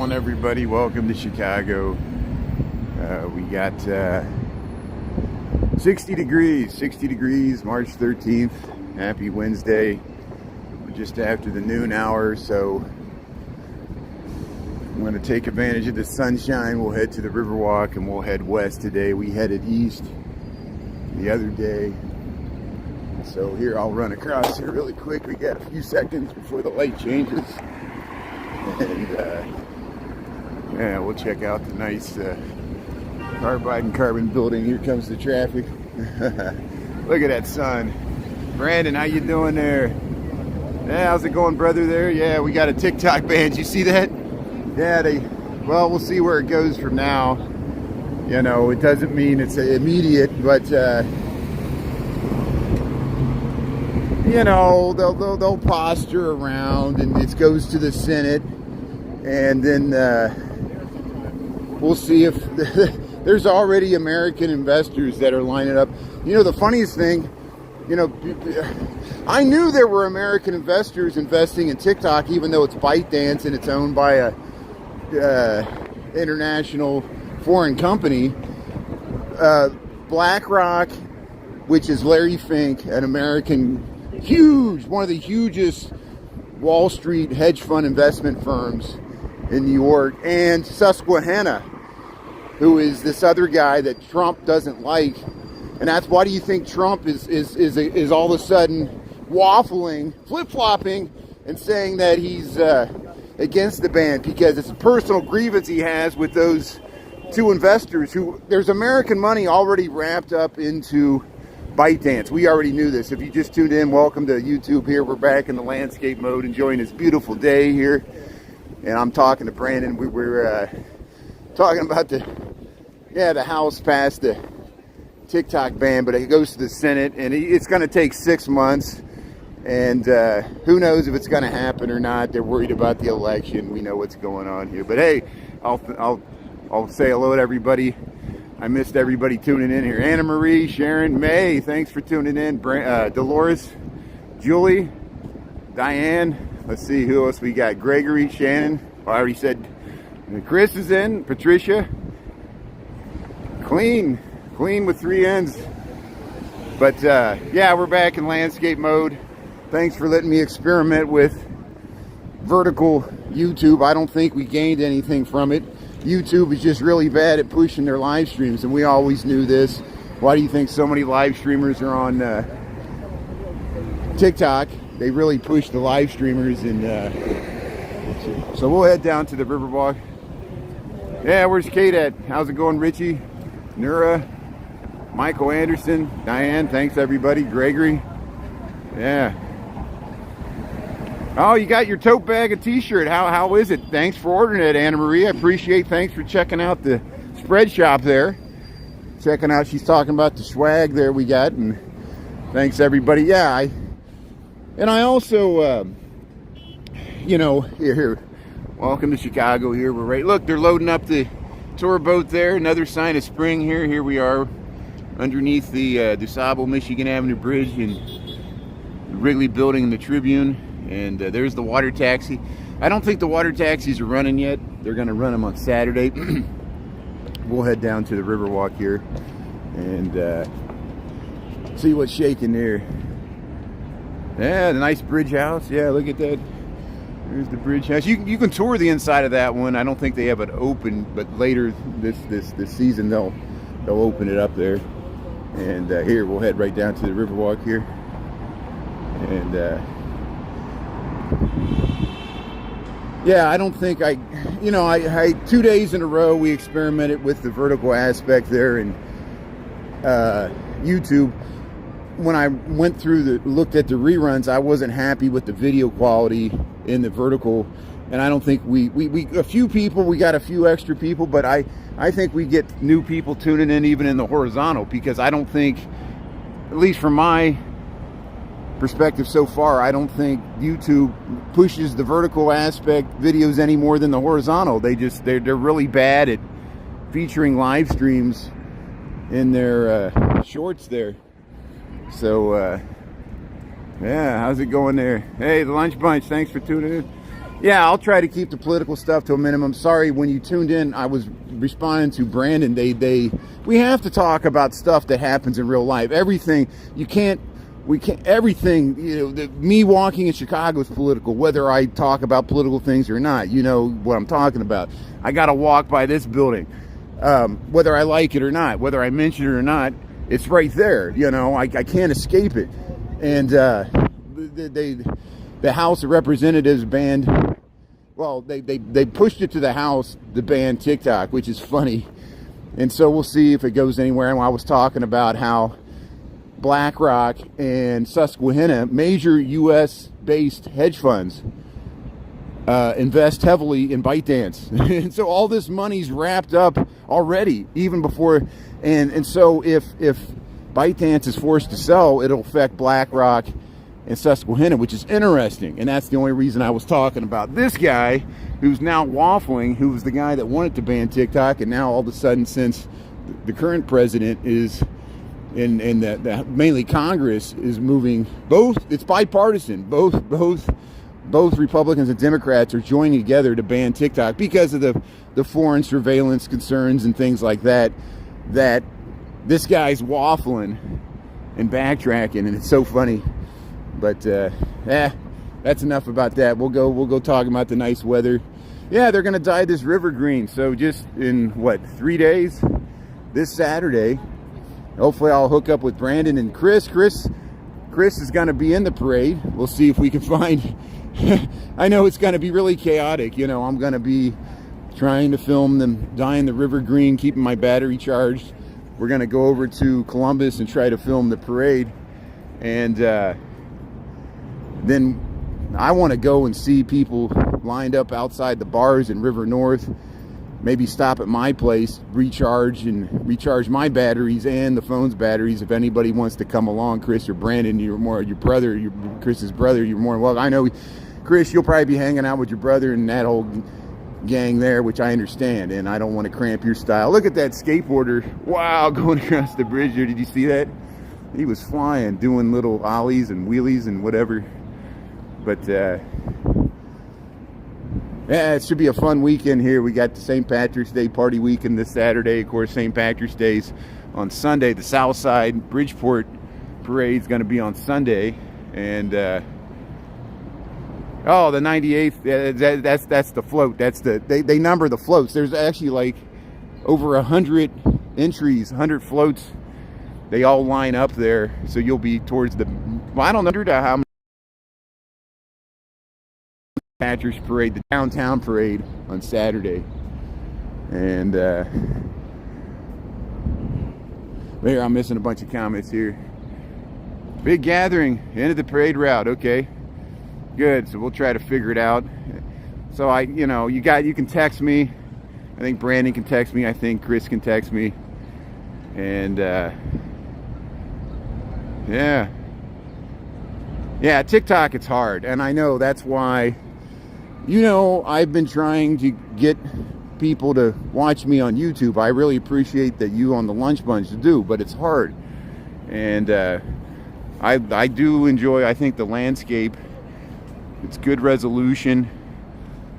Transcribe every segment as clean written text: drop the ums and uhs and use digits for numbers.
On everybody, welcome to Chicago. We got 60 degrees, March 13th. Happy Wednesday. We're just after the noon hour, so I'm going to take advantage of the sunshine. We'll head to the Riverwalk and we'll head west today. We headed east the other day. So here, I'll run across here really quick. We got a few seconds before the light changes. And yeah, we'll check out the nice carbide and carbon building. Here comes the traffic. Look at that sun. Brandon, how you doing there? Yeah, how's it going, brother, there? Yeah, we got a TikTok ban. You see that? Yeah, well, we'll see where it goes from now. You know, it doesn't mean it's immediate, but you know, they'll posture around, and it goes to the Senate, and then we'll see if there's already American investors that are lining up. You know, the funniest thing, you know, I knew there were American investors investing in TikTok, even though it's ByteDance and it's owned by a international foreign company. BlackRock, which is Larry Fink, an American, one of the hugest Wall Street hedge fund investment firms in New York, and Susquehanna, who is this other guy that Trump doesn't like. And that's why do you think Trump is all of a sudden waffling, flip-flopping, and saying that he's against the ban? Because it's a personal grievance he has with those two investors who, there's American money already wrapped up into ByteDance. We already knew this. If you just tuned in, welcome to YouTube here. We're back in the landscape mode, enjoying this beautiful day here. And I'm talking to Brandon. We're talking about the House passed the TikTok ban, but it goes to the Senate, and it's going to take 6 months. And who knows if it's going to happen or not. They're worried about the election. We know what's going on here. But hey, I'll say hello to everybody. I missed everybody tuning in here. Anna Marie, Sharon, May, thanks for tuning in. Dolores, Julie, Diane. Let's see who else we got. Gregory, Shannon. I already said Chris is in. Patricia. Clean with 3 N's. But yeah, we're back in landscape mode. Thanks for letting me experiment with vertical YouTube. I don't think we gained anything from it. YouTube is just really bad at pushing their live streams, and we always knew this. Why do you think so many live streamers are on TikTok? They really push the live streamers, and so we'll head down to the Riverwalk. Yeah, where's Kate at? How's it going, Richie? Nura, Michael Anderson, Diane, thanks everybody. Gregory, yeah. Oh, you got your tote bag and t-shirt. How is it? Thanks for ordering it, Anna Marie. I appreciate. Thanks for checking out the spread shop there. Checking out. She's talking about the swag there we got, and thanks everybody. Yeah, I also, you know, here. Welcome to Chicago. Here we're right. Look, they're loading up the tour boat there. Another sign of spring here. Here we are underneath the DuSable Michigan Avenue Bridge and the Wrigley Building and the Tribune. And there's the water taxi. I don't think the water taxis are running yet. They're going to run them on Saturday. We'll head down to the Riverwalk here and see what's shaking there. Yeah, the nice bridge house. Yeah, look at that. There's the bridge house. You can tour the inside of that one. I don't think they have it open, but later this season they'll open it up there. And here we'll head right down to the Riverwalk here. And yeah, I don't think I 2 days in a row we experimented with the vertical aspect there in YouTube. When I went through looked at the reruns, I wasn't happy with the video quality in the vertical, and I don't think we got a few extra people, but I think we get new people tuning in even in the horizontal, because I don't think, at least from my perspective so far, I don't think YouTube pushes the vertical aspect videos any more than the horizontal. They're really bad at featuring live streams in their shorts there. So yeah, how's it going there? Hey, the Lunch Bunch, thanks for tuning in. Yeah, I'll try to keep the political stuff to a minimum. Sorry, when you tuned in, I was responding to Brandon. We have to talk about stuff that happens in real life. Everything everything, me walking in Chicago is political, whether I talk about political things or not. You know what I'm talking about. I got to walk by this building, whether I like it or not, whether I mention it or not, it's right there. I can't escape it. And the House of Representatives banned, well, they pushed it to the House to ban TikTok, which is funny. And so we'll see if it goes anywhere. And I was talking about how BlackRock and Susquehanna, major U.S.-based hedge funds, invest heavily in ByteDance. And so all this money's wrapped up already, even before. And so if ByteDance is forced to sell, it'll affect BlackRock and Susquehanna, which is interesting. And that's the only reason I was talking about this guy who's now waffling, who was the guy that wanted to ban TikTok. And now all of a sudden, since the current president is in the mainly Congress is moving, it's bipartisan. Both Republicans and Democrats are joining together to ban TikTok because of the foreign surveillance concerns and things like that this guy's waffling and backtracking, and it's so funny. But that's enough about that. We'll go talk about the nice weather. Yeah, they're gonna dye this river green. So just in 3 days, this Saturday, hopefully I'll hook up with Brandon and Chris. Chris is gonna be in the parade. We'll see if we can find. I know it's gonna be really chaotic. I'm gonna be trying to film them dyeing the river green, keeping my battery charged. We're gonna go over to Columbus and try to film the parade, and then I want to go and see people lined up outside the bars in River North. Maybe stop at my place, recharge my batteries and the phone's batteries. If anybody wants to come along, Chris or Brandon, Chris's brother, you're more than welcome. I know, Chris, you'll probably be hanging out with your brother and that whole gang there, which I understand, and I don't want to cramp your style. Look at that skateboarder. Wow, going across the bridge there. Did you see that? He was flying, doing little ollies and wheelies and whatever. But yeah, it should be a fun weekend here. We got the St. Patrick's Day party weekend this Saturday. Of course, St. Patrick's Day's on Sunday. The South Side Bridgeport Parade is going to be on Sunday. And the 98th, that's the float. They number the floats. There's actually over 100 entries, 100 floats. They all line up there. So you'll be towards I don't know how many. Patrick's Parade, the downtown parade on Saturday. And there, I'm missing a bunch of comments here. Big gathering, end of the parade route. Okay, good. So we'll try to figure it out. So you can text me. I think Brandon can text me. I think Chris can text me. And yeah, TikTok, it's hard, and I know that's why. I've been trying to get people to watch me on YouTube. I really appreciate that you on the Lunch Bunch do, but it's hard. And I do enjoy, I think, the landscape. It's good resolution.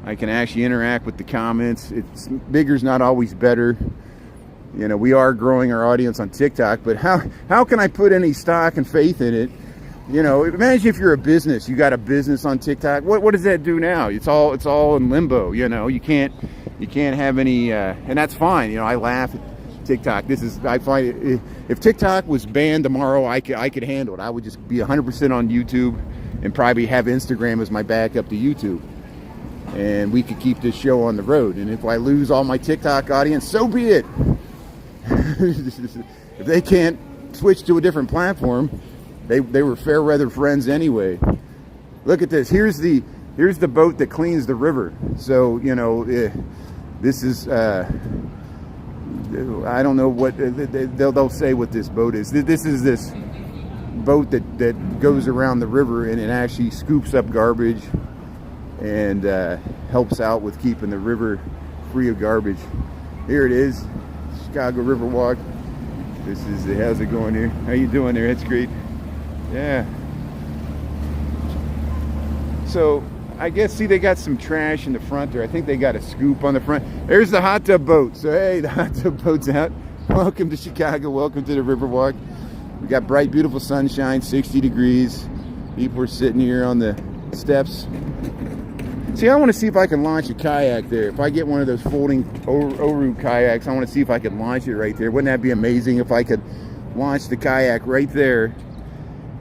I can actually interact with the comments. Bigger's not always better. We are growing our audience on TikTok, but how can I put any stock and faith in it? Imagine if you're a business, you got a business on TikTok. What does that do now? It's all in limbo. You can't have any, and that's fine. I laugh at TikTok. I find if TikTok was banned tomorrow, I could handle it. I would just be 100% on YouTube and probably have Instagram as my backup to YouTube, and we could keep this show on the road. And if I lose all my TikTok audience, so be it. If they can't switch to a different platform. They were fair weather friends anyway. Look at this. Here's the boat that cleans the river. So this is I don't know what they'll say what this boat is. This is this boat that goes around the river, and it actually scoops up garbage and helps out with keeping the river free of garbage. Here it is, Chicago Riverwalk. How's it going here? How you doing there? That's great. Yeah. So I guess, see, they got some trash in the front there. I think they got a scoop on the front. There's the hot tub boat. So, hey, the hot tub boat's out. Welcome to Chicago. Welcome to the Riverwalk. We got bright, beautiful sunshine, 60 degrees. People are sitting here on the steps. See, I want to see if I can launch a kayak there. If I get one of those folding Oru kayaks, I want to see if I can launch it right there. Wouldn't that be amazing if I could launch the kayak right there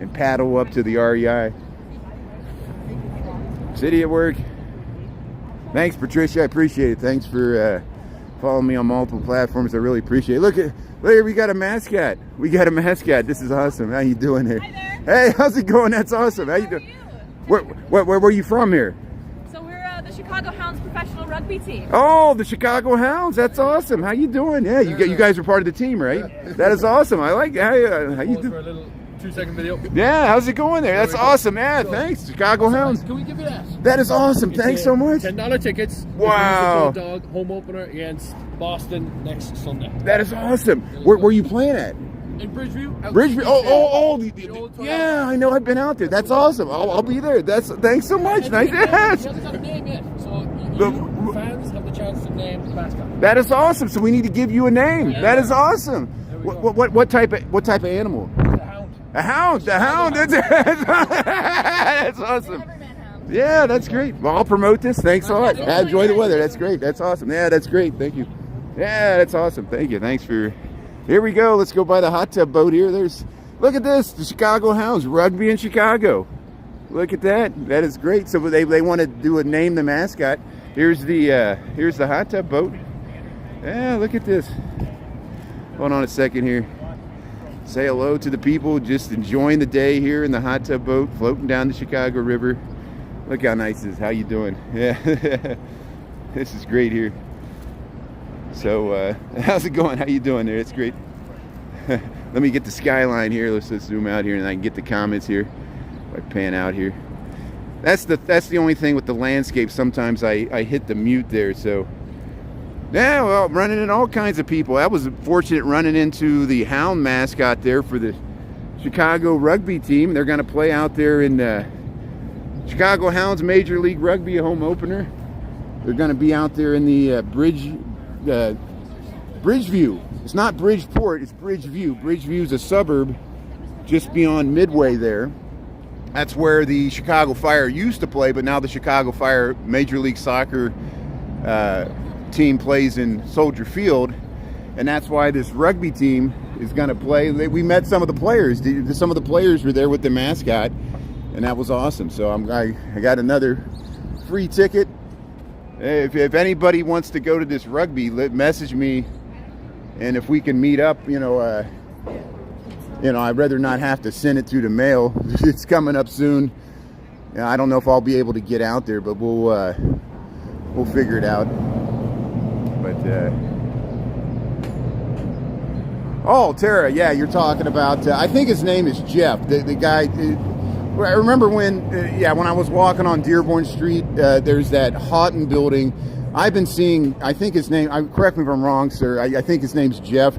and paddle up to the REI? City at work. Thanks, Patricia. I appreciate it. Thanks for following me on multiple platforms. I really appreciate it. Look, here we got a mascot. We got a mascot. This is awesome. How you doing here? Hi there. Hey, how's it going? That's awesome. How you doing? Where are you from here? So we're the Chicago Hounds professional rugby team. Oh, the Chicago Hounds. That's awesome. How you doing? Yeah, you guys are part of the team, right? Yeah. That is awesome. I like how you do. For a little 2-second video. Yeah, how's it going there? That's awesome. Yeah, thanks, Chicago Hounds. Can we give you that? That is awesome. Thanks so much. $10 tickets. Wow. Dog home opener against Boston next Sunday. That is awesome. Where you playing at? In Bridgeview. Bridgeview. Yeah, I know. I've been out there. That's awesome. I'll be there. Thanks so much. Nice. Yes. He hasn't got a name yet, so you fans have the chance to name the mascot. That is awesome. So we need to give you a name. Yeah. That is awesome. What type of animal? A hound. The hound. That's awesome. Yeah, that's great. Well, I'll promote this. Thanks a lot. Enjoy the weather. That's great. That's awesome. Yeah, that's great. Thank you. Yeah, that's awesome. Thank you. Thanks for. Here we go. Let's go by the hot tub boat here. Look at this. The Chicago Hounds. Rugby in Chicago. Look at that. That is great. So they want to do name the mascot. Here's the hot tub boat. Yeah, look at this. Hold on a second here. Say hello to the people just enjoying the day here in the hot tub boat, floating down the Chicago River. Look how nice this is. How you doing? Yeah, this is great here. So, how's it going? How you doing there? It's great. Let me get the skyline here. Let's zoom out here, and I can get the comments here. If I pan out here, that's the only thing with the landscape. Sometimes I hit the mute there. So, yeah, well, running into all kinds of people. I was fortunate running into the Hound mascot there for the Chicago rugby team. They're going to play out there in Chicago Hounds Major League Rugby, a home opener. They're going to be out there in the Bridgeview. It's not Bridgeport, it's Bridgeview. Bridgeview is a suburb just beyond Midway there. That's where the Chicago Fire used to play, but now the Chicago Fire Major League Soccer team plays in Soldier Field, and that's why this rugby team is going to play. We met some of the players. Some of the players were there with the mascot, and that was awesome. So I got another free ticket. If anybody wants to go to this rugby, message me, and if we can meet up, I'd rather not have to send it through the mail. It's coming up soon. I don't know if I'll be able to get out there, but we'll figure it out. But oh, Tara, yeah, you're talking about. I think his name is Jeff. The guy. I remember when I was walking on Dearborn Street. There's that Houghton building. I've been seeing. I think his name. Correct me if I'm wrong, sir. I think his name's Jeff.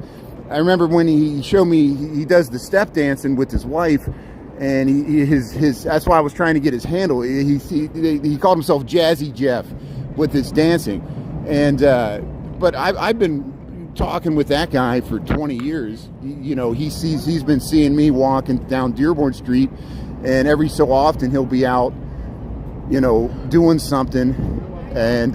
I remember when he showed me. He does the step dancing with his wife, and his. That's why I was trying to get his handle. He called himself Jazzy Jeff with his dancing. And but I've been talking with that guy for 20 years. He's been seeing me walking down Dearborn Street, and every so often he'll be out, doing something, and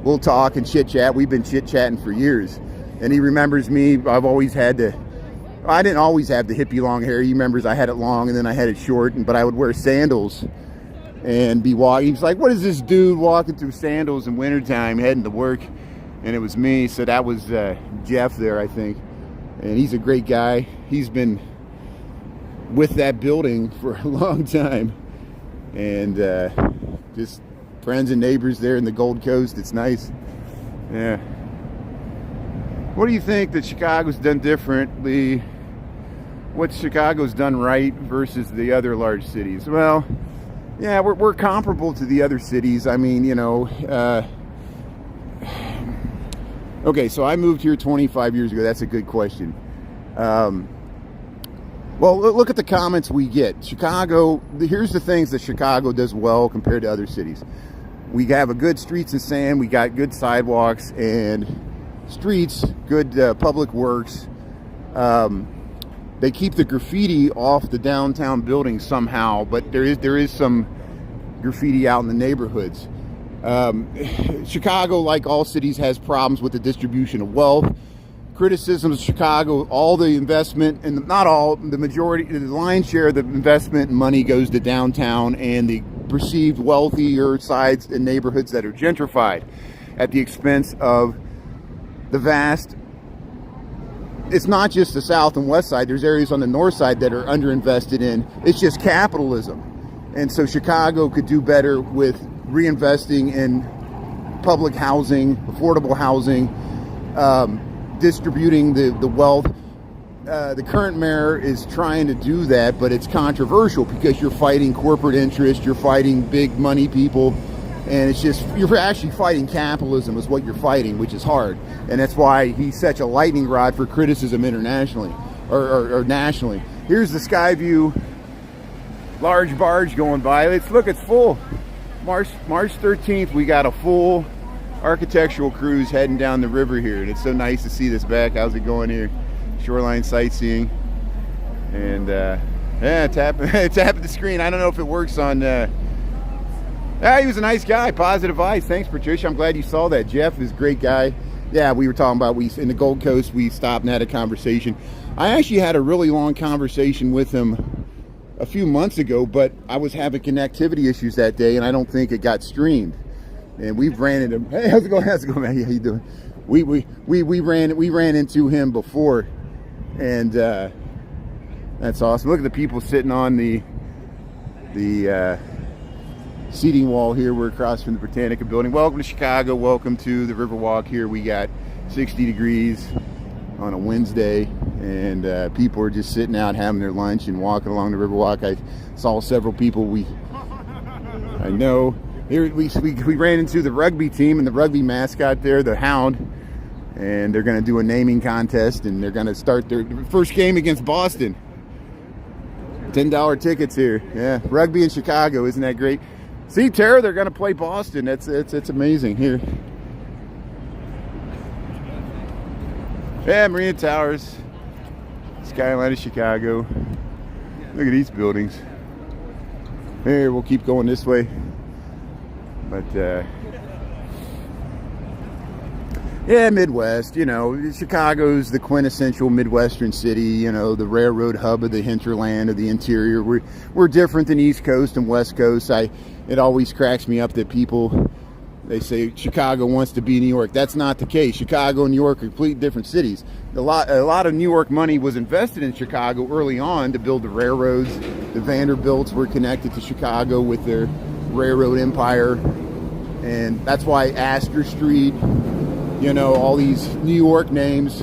we'll talk and chit chat. We've been chit chatting for years, and he remembers me. I didn't always have the hippie long hair. He remembers I had it long and then I had it short, but I would wear sandals and be walking. He's like, what is this dude walking through sandals in wintertime heading to work? And it was me. So that was Jeff there, I think. And he's a great guy. He's been with that building for a long time. And just friends and neighbors there in the Gold Coast. It's nice. Yeah. What do you think that Chicago's done differently? What Chicago's done right versus the other large cities? Well, yeah, we're comparable to the other cities. I mean, okay, so I moved here 25 years ago. That's a good question. Well, look at the comments we get. Chicago, here's the things that Chicago does well compared to other cities. We have a good streets and sand, we got good sidewalks and streets, good public works. They keep the graffiti off the downtown buildings somehow, but there is some graffiti out in the neighborhoods. Chicago, like all cities, has problems with the distribution of wealth. Criticisms of Chicago, all the investment, and not all, the majority, the lion's share of the investment money goes to downtown and the perceived wealthier sides and neighborhoods that are gentrified at the expense of the vast. It's not just the south and west side. There's areas on the north side that are underinvested in. It's just capitalism. And so Chicago could do better with reinvesting in public housing, affordable housing, distributing the wealth. The current mayor is trying to do that, but it's controversial because you're fighting corporate interest, you're fighting big money people, and it's just, you're actually fighting capitalism is what you're fighting, which is hard. And that's why he's such a lightning rod for criticism internationally or nationally. Here's the Skyview large barge going by. Let's look, it's full. March 13th, we got a full architectural cruise heading down the river here, and it's so nice to see this back. How's it going here? Shoreline sightseeing. And yeah, tap the screen. I don't know if it works on he was a nice guy, positive vibes. Thanks, Patricia. I'm glad you saw that. Jeff is a great guy. Yeah, we were talking about, in the Gold Coast, we stopped and had a conversation. I actually had a really long conversation with him a few months ago, but I was having connectivity issues that day, and I don't think it got streamed. And we ran into him. Hey, how's it going, man? How you doing? We ran into him before, and that's awesome. Look at the people sitting on the seating wall here. We're across from the Britannica building. Welcome to Chicago. Welcome to the Riverwalk. Here we got 60 degrees on a Wednesday, and people are just sitting out having their lunch and walking along the Riverwalk. I saw several people I know. Here we ran into the rugby team and the rugby mascot there, the Hound, and they're going to do a naming contest, and they're going to start their first game against Boston. $10 tickets here. Yeah, rugby in Chicago, isn't that great? See, Tara, they're going to play Boston. It's amazing here. Yeah, Marina Towers, skyline of Chicago. Look at these buildings. Here, we'll keep going this way. But yeah, Midwest, you know, Chicago's the quintessential Midwestern city, you know, the railroad hub of the hinterland of the interior. We're different than East Coast and West Coast. It always cracks me up that people, they say Chicago wants to be New York. That's not the case. Chicago and New York are completely different cities. A lot of New York money was invested in Chicago early on to build the railroads. The Vanderbilts were connected to Chicago with their railroad empire, and that's why Astor Street, you know, all these New York names,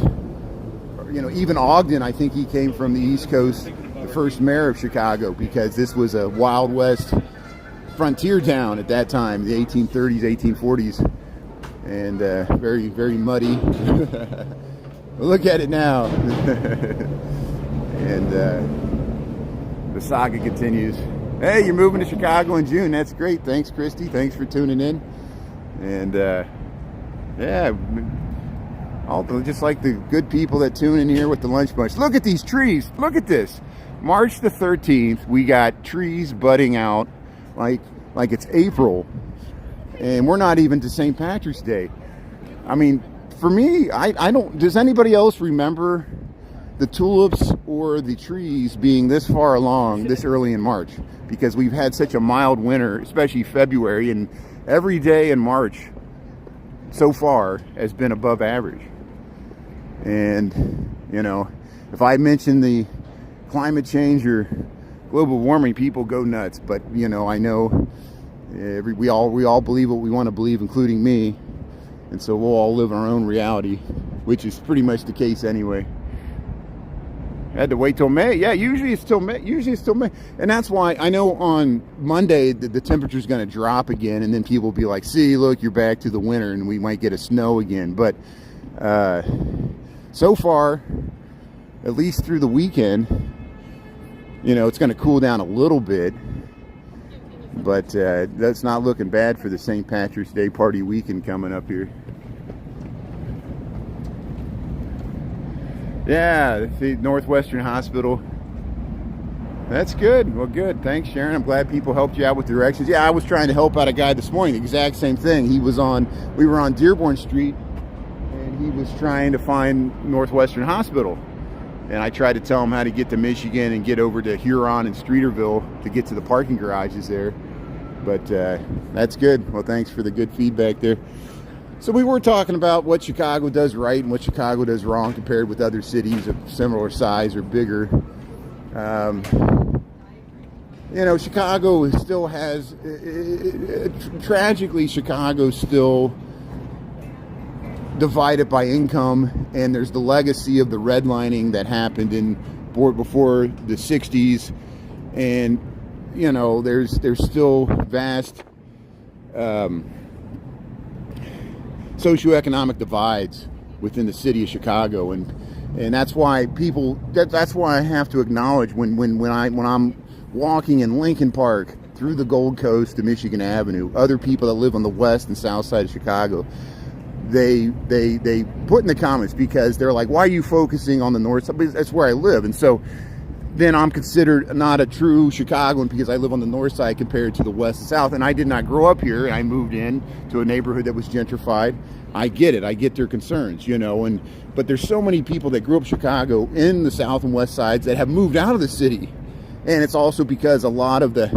you know, even Ogden, I think he came from the East Coast, the first mayor of Chicago, because this was a Wild West frontier town at that time, the 1830s, 1840s, and very, very muddy. Look at it now. And the saga continues. Hey, you're moving to Chicago in June. That's great. Thanks, Christy. Thanks for tuning in. And yeah, just like the good people that tune in here with the lunch bunch. Look at these trees. Look at this. March the 13th, we got trees budding out like it's April, and we're not even to St. Patrick's Day. I mean, for me, I don't, does anybody else remember the tulips or the trees being this far along this early in March? Because we've had such a mild winter, especially February, and every day in March so far has been above average. And, you know, if I mention the climate change or global warming, people go nuts. But, you know, I know we all believe what we want to believe, including me. And so we'll all live our own reality, which is pretty much the case anyway. I had to wait till May. Yeah, usually it's till May. And that's why I know on Monday the temperature's going to drop again, and then people will be like, see, look, you're back to the winter, and we might get a snow again. But so far, at least through the weekend, it's going to cool down a little bit, but that's not looking bad for the St. Patrick's Day party weekend coming up here. Yeah, the Northwestern Hospital. That's good. Well, good. Thanks, Sharon. I'm glad people helped you out with directions. Yeah, I was trying to help out a guy this morning. The exact same thing. We were on Dearborn Street, and he was trying to find Northwestern Hospital. And I tried to tell him how to get to Michigan and get over to Huron and Streeterville to get to the parking garages there. But that's good. Well, thanks for the good feedback there. So we were talking about what Chicago does right and what Chicago does wrong compared with other cities of similar size or bigger. Chicago still has, tragically, Chicago's still divided by income, and there's the legacy of the redlining that happened before the 60s, and there's still vast socioeconomic divides within the city of Chicago, and that's why that's why I have to acknowledge when I'm walking in Lincoln Park through the Gold Coast to Michigan Avenue, other people that live on the west and south side of Chicago, they put in the comments, because they're like, why are you focusing on the north side? That's where I live. And so then I'm considered not a true Chicagoan because I live on the north side compared to the west and south. And I did not grow up here. I moved in to a neighborhood that was gentrified. I get it. I get their concerns, but there's so many people that grew up in Chicago in the south and west sides that have moved out of the city. And it's also because a lot of the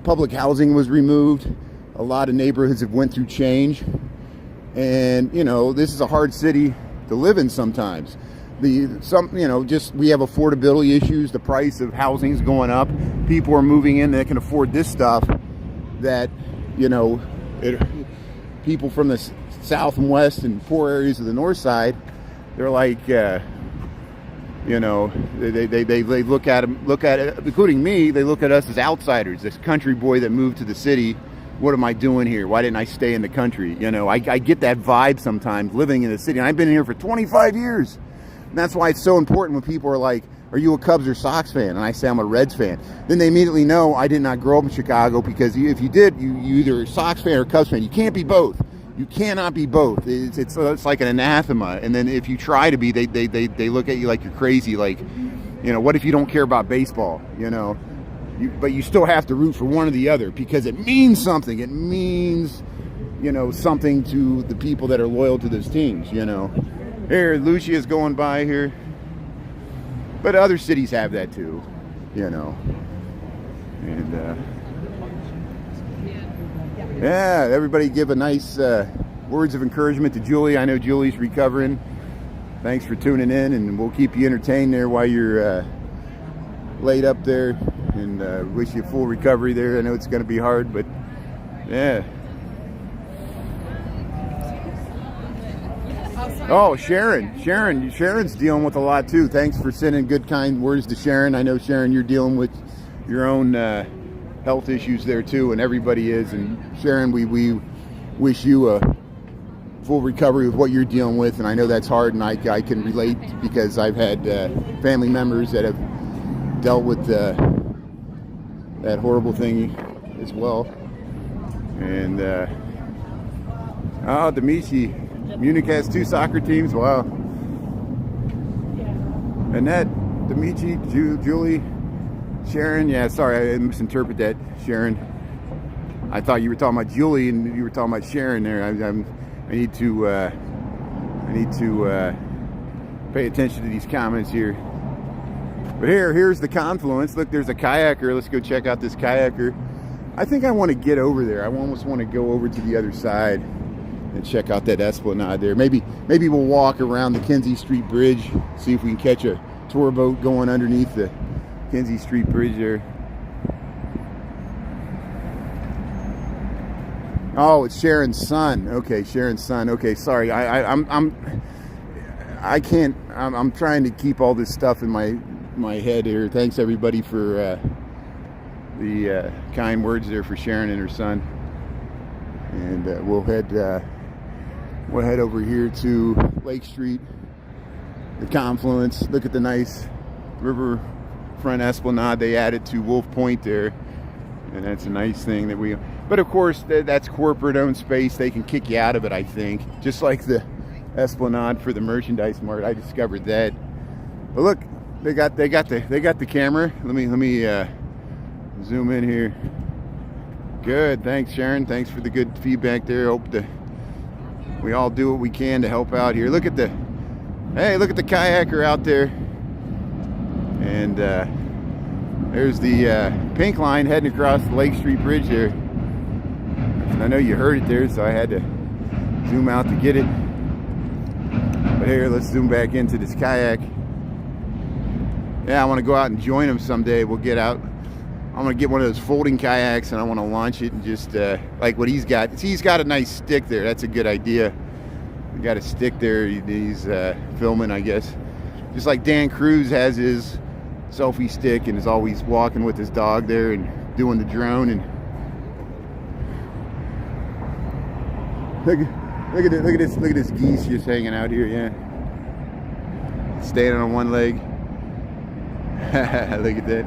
public housing was removed. A lot of neighborhoods have went through change. And, this is a hard city to live in sometimes. We have affordability issues. The price of housing is going up. People are moving in that can afford this stuff that, people from the south and west and poor areas of the north side, they're like, they look at it, including me, they look at us as outsiders, this country boy that moved to the city. What am I doing here? Why didn't I stay in the country? I get that vibe sometimes living in the city. And I've been here for 25 years. And that's why it's so important when people are like, are you a Cubs or Sox fan? And I say I'm a Reds fan. Then they immediately know I did not grow up in Chicago, because if you did, you either a Sox fan or a Cubs fan. You can't be both. You cannot be both. It's like an anathema. And then if you try to be, they look at you like you're crazy. Like, what if you don't care about baseball? But you still have to root for one or the other because it means something. It means, something to the people that are loyal to those teams, Here, Lucia's going by here. But other cities have that too, And, yeah, everybody give a nice words of encouragement to Julie. I know Julie's recovering. Thanks for tuning in, and we'll keep you entertained there while you're laid up there. And wish you full recovery there. I know it's going to be hard, but yeah. Oh, Sharon's dealing with a lot too. Thanks for sending good, kind words to Sharon. I know, Sharon, you're dealing with your own health issues there too, and everybody is. And Sharon, we wish you a full recovery with what you're dealing with. And I know that's hard, and I can relate because I've had family members that have dealt with that horrible thing as well. And Dimitri, Munich has 2 soccer teams. Wow. Annette, Dimitri, Julie, Sharon. Yeah, sorry, I misinterpreted that. Sharon. I thought you were talking about Julie and you were talking about Sharon there. I need to pay attention to these comments here. But here's the confluence. Look, there's a kayaker. Let's go check out this kayaker. I think I want to get over there. I almost want to go over to the other side and check out that esplanade there. Maybe we'll walk around the Kinsey Street Bridge, see if we can catch a tour boat going underneath the Kinsey Street Bridge there. Oh, it's Sharon's son. Okay, Sharon's son. Okay, sorry. I'm trying to keep all this stuff in my head here. Thanks everybody for the kind words there for Sharon and her son. And we'll head over here to Lake Street, the confluence. Look at the nice river front esplanade they added to Wolf Point there, and that's a nice thing that we. But of course, that's corporate-owned space. They can kick you out of it, I think. Just like the esplanade for the merchandise mart. I discovered that. But look, they got the camera. Let me zoom in here. Good, thanks Sharon. Thanks for the good feedback there. Hope we all do what we can to help out here. Look at the kayaker out there, and there's the pink line heading across the Lake Street Bridge there. And I know you heard it there, so I had to zoom out to get it. But here, let's zoom back into this kayak. Yeah, I want to go out and join him someday. We'll get out. I'm going to get one of those folding kayaks, and I want to launch it and just like what he's got. See, he's got a nice stick there. That's a good idea. He got a stick there. He's filming, I guess. Just like Dan Cruz has his selfie stick and is always walking with his dog there and doing the drone. And look at this geese just hanging out here. Yeah, standing on one leg. Look at that.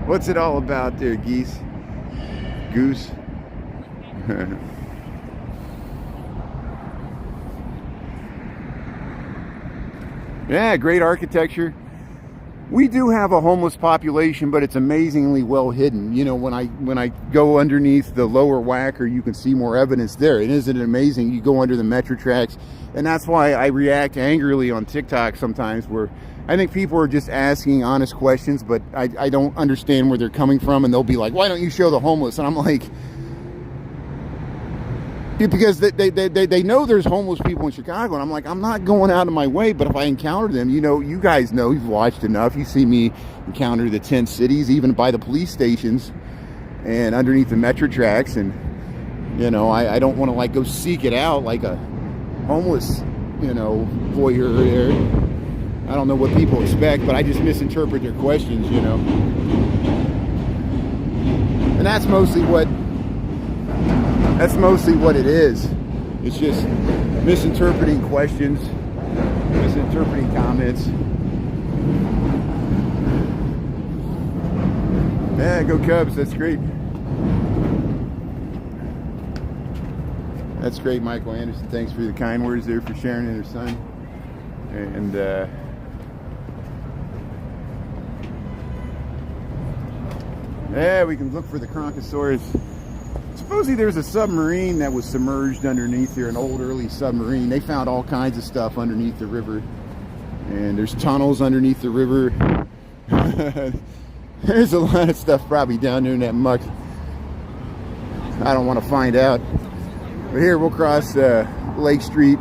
What's it all about there, geese? Goose? Yeah, great architecture. We do have a homeless population, but it's amazingly well hidden. You know, when I go underneath the lower Wacker, you can see more evidence there. And isn't it amazing? You go under the metro tracks, and that's why I react angrily on TikTok sometimes, where I think people are just asking honest questions, but I don't understand where they're coming from, and they'll be like, why don't you show the homeless? And I'm like, because they know there's homeless people in Chicago, and I'm like, I'm not going out of my way, but if I encounter them, you know, you guys know, you've watched enough, you see me encounter the tent cities, even by the police stations and underneath the metro tracks, and you know, I don't want to like go seek it out like a homeless, you know, voyeur there. I don't know what people expect, but I just misinterpret their questions, you know. And that's mostly what it is. It's just misinterpreting questions, misinterpreting comments. Yeah, go Cubs, that's great. That's great, Michael Anderson. Thanks for the kind words there for Sharon and her son. And yeah, we can look for the Bronchosaurus. Supposedly there's a submarine that was submerged underneath here, an old early submarine. They found all kinds of stuff underneath the river. And there's tunnels underneath the river. There's a lot of stuff probably down there in that muck. I don't want to find out. But here we'll cross Lake Street.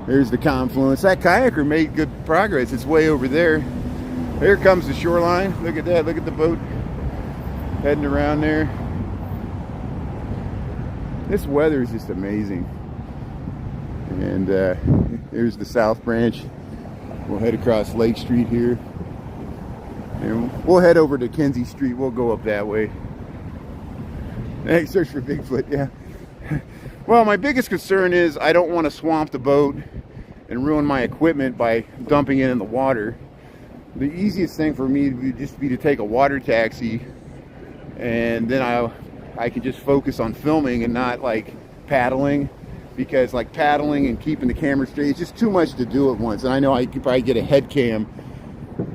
There's the confluence. That kayaker made good progress. It's way over there. Here comes the shoreline. Look at that. Look at the boat heading around there. This weather is just amazing. And here's the South Branch. We'll head across Lake Street here. And we'll head over to Kinsey Street. We'll go up that way. Hey, search for Bigfoot, yeah. Well, my biggest concern is I don't want to swamp the boat and ruin my equipment by dumping it in the water. The easiest thing for me would just be to take a water taxi, and then I can just focus on filming and not like paddling, because like paddling and keeping the camera straight, it's just too much to do at once. And I know I could probably get a head cam.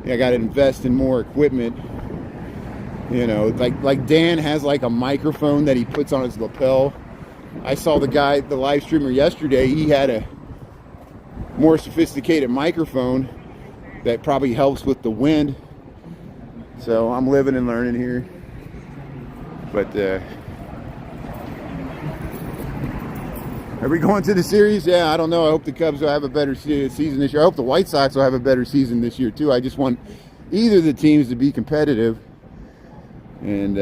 I got to invest in more equipment. You know, like Dan has like a microphone that he puts on his lapel. I saw the guy, the live streamer yesterday, he had a more sophisticated microphone that probably helps with the wind. So I'm living and learning here. But are we going to the series? Yeah, I don't know. I hope the Cubs will have a better season this year. I hope the White Sox will have a better season this year too. I just want either of the teams to be competitive. And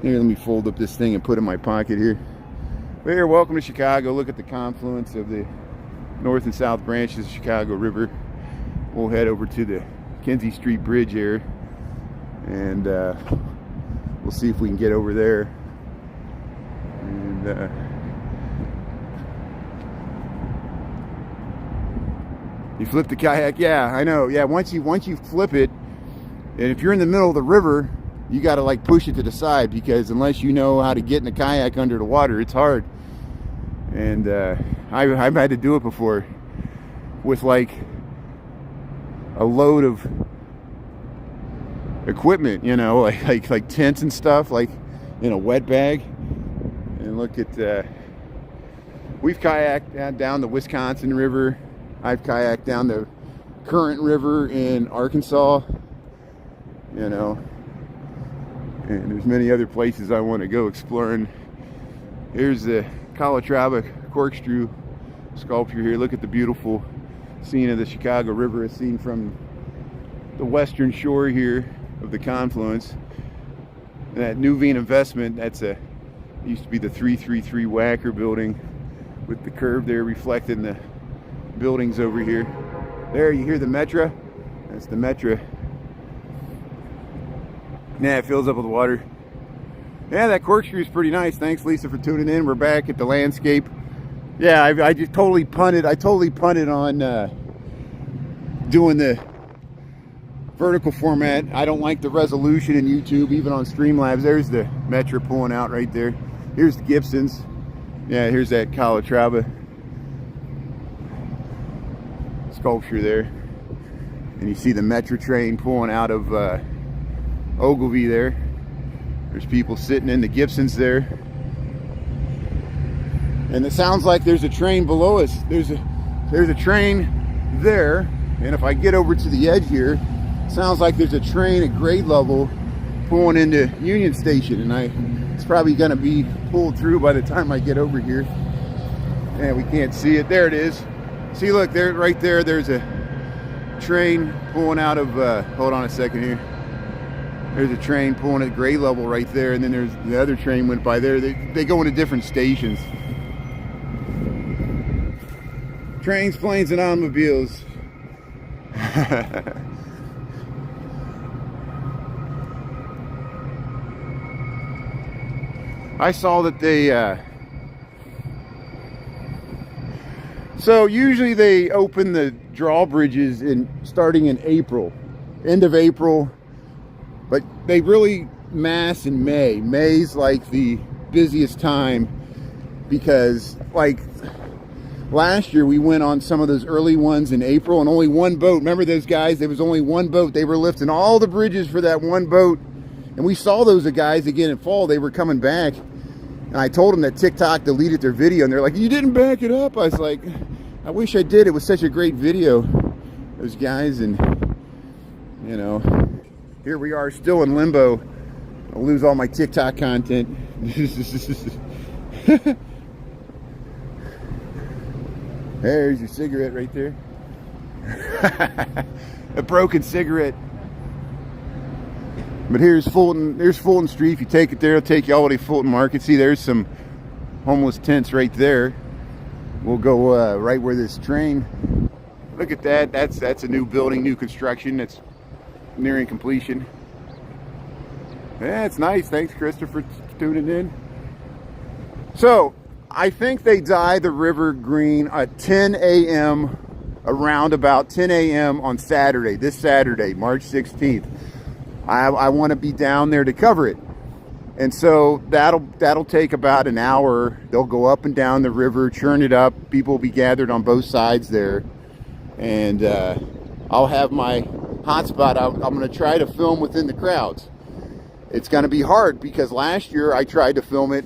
here, let me fold up this thing and put it in my pocket here. But here, welcome to Chicago. Look at the confluence of the north and south branches of the Chicago River. We'll head over to the Kinsey Street Bridge here, and we'll see if we can get over there. And You flip the kayak, yeah, I know. Yeah, once you flip it, and if you're in the middle of the river, you got to like push it to the side, because unless you know how to get in a kayak under the water, it's hard. And I've had to do it before with like a load of equipment, you know, like tents and stuff, like in a wet bag. And look at, we've kayaked down the Wisconsin River. I've kayaked down the Current River in Arkansas, you know, and there's many other places I want to go exploring. Here's the Calatrava corkscrew sculpture here. Look at the beautiful scene of the Chicago River, as seen from the western shore here of the confluence. And that Nuveen investment, used to be the 333 Wacker building, with the curve there reflecting the buildings over here. There you hear the Metra. That's the Metra. Yeah, it fills up with water. Yeah, that corkscrew is pretty nice. Thanks, Lisa, for tuning in. We're back at the landscape. Yeah, I just totally punted. I totally punted on doing the vertical format. I don't like the resolution in YouTube, even on Streamlabs. There's the Metra pulling out right there. Here's the Gibsons. Yeah, here's that Calatrava sculpture there. And you see the Metra train pulling out of Ogilvy there. There's people sitting in the Gibsons there. And it sounds like there's a train below us. There's a train there. And if I get over to the edge here, it sounds like there's a train at grade level pulling into Union Station. And it's probably gonna be pulled through by the time I get over here. And we can't see it. There it is. See, look, there, right there, there's a train pulling out of, hold on a second here. There's a train pulling at grade level right there, and then there's the other train went by there. They go into different stations. Trains, planes, and automobiles. I saw that they, so usually they open the drawbridges starting in April, end of April. But they really mass in May. May's like the busiest time, because like last year we went on some of those early ones in April, and only one boat. Remember those guys? There was only one boat. They were lifting all the bridges for that one boat. And we saw those guys again in fall. They were coming back. And I told them that TikTok deleted their video, and they're like, "You didn't back it up." I was like, "I wish I did. It was such a great video." Those guys, and you know, here we are still in limbo. I'll lose all my TikTok content. There's your cigarette right there. A broken cigarette. But here's Fulton. There's Fulton Street. If you take it there, it'll take you all the way to Fulton Market. See, there's some homeless tents right there. We'll go right where this train. Look at that. That's a new building, new construction. That's nearing completion. Yeah, it's nice. Thanks, Christopher, for tuning in. So I think they dye the river green at 10 a.m. around about 10 a.m. on Saturday, this Saturday, March 16th. I want to be down there to cover it. And so that'll take about an hour. They'll go up and down the river, churn it up. People will be gathered on both sides there. And I'll have my hotspot. I'm going to try to film within the crowds. It's going to be hard because last year I tried to film it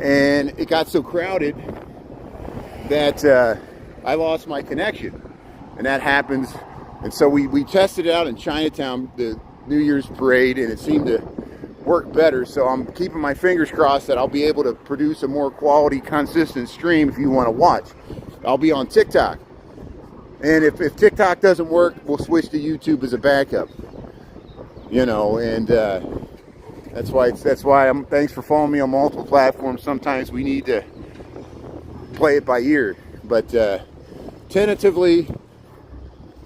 and it got so crowded that I lost my connection. And that happens. And so we tested it out in Chinatown, the New Year's parade, and it seemed to work better. So I'm keeping my fingers crossed that I'll be able to produce a more quality, consistent stream if you want to watch. I'll be on TikTok. And if TikTok doesn't work, we'll switch to YouTube as a backup. You know, and that's why I'm, thanks for following me on multiple platforms. Sometimes we need to play it by ear. But tentatively,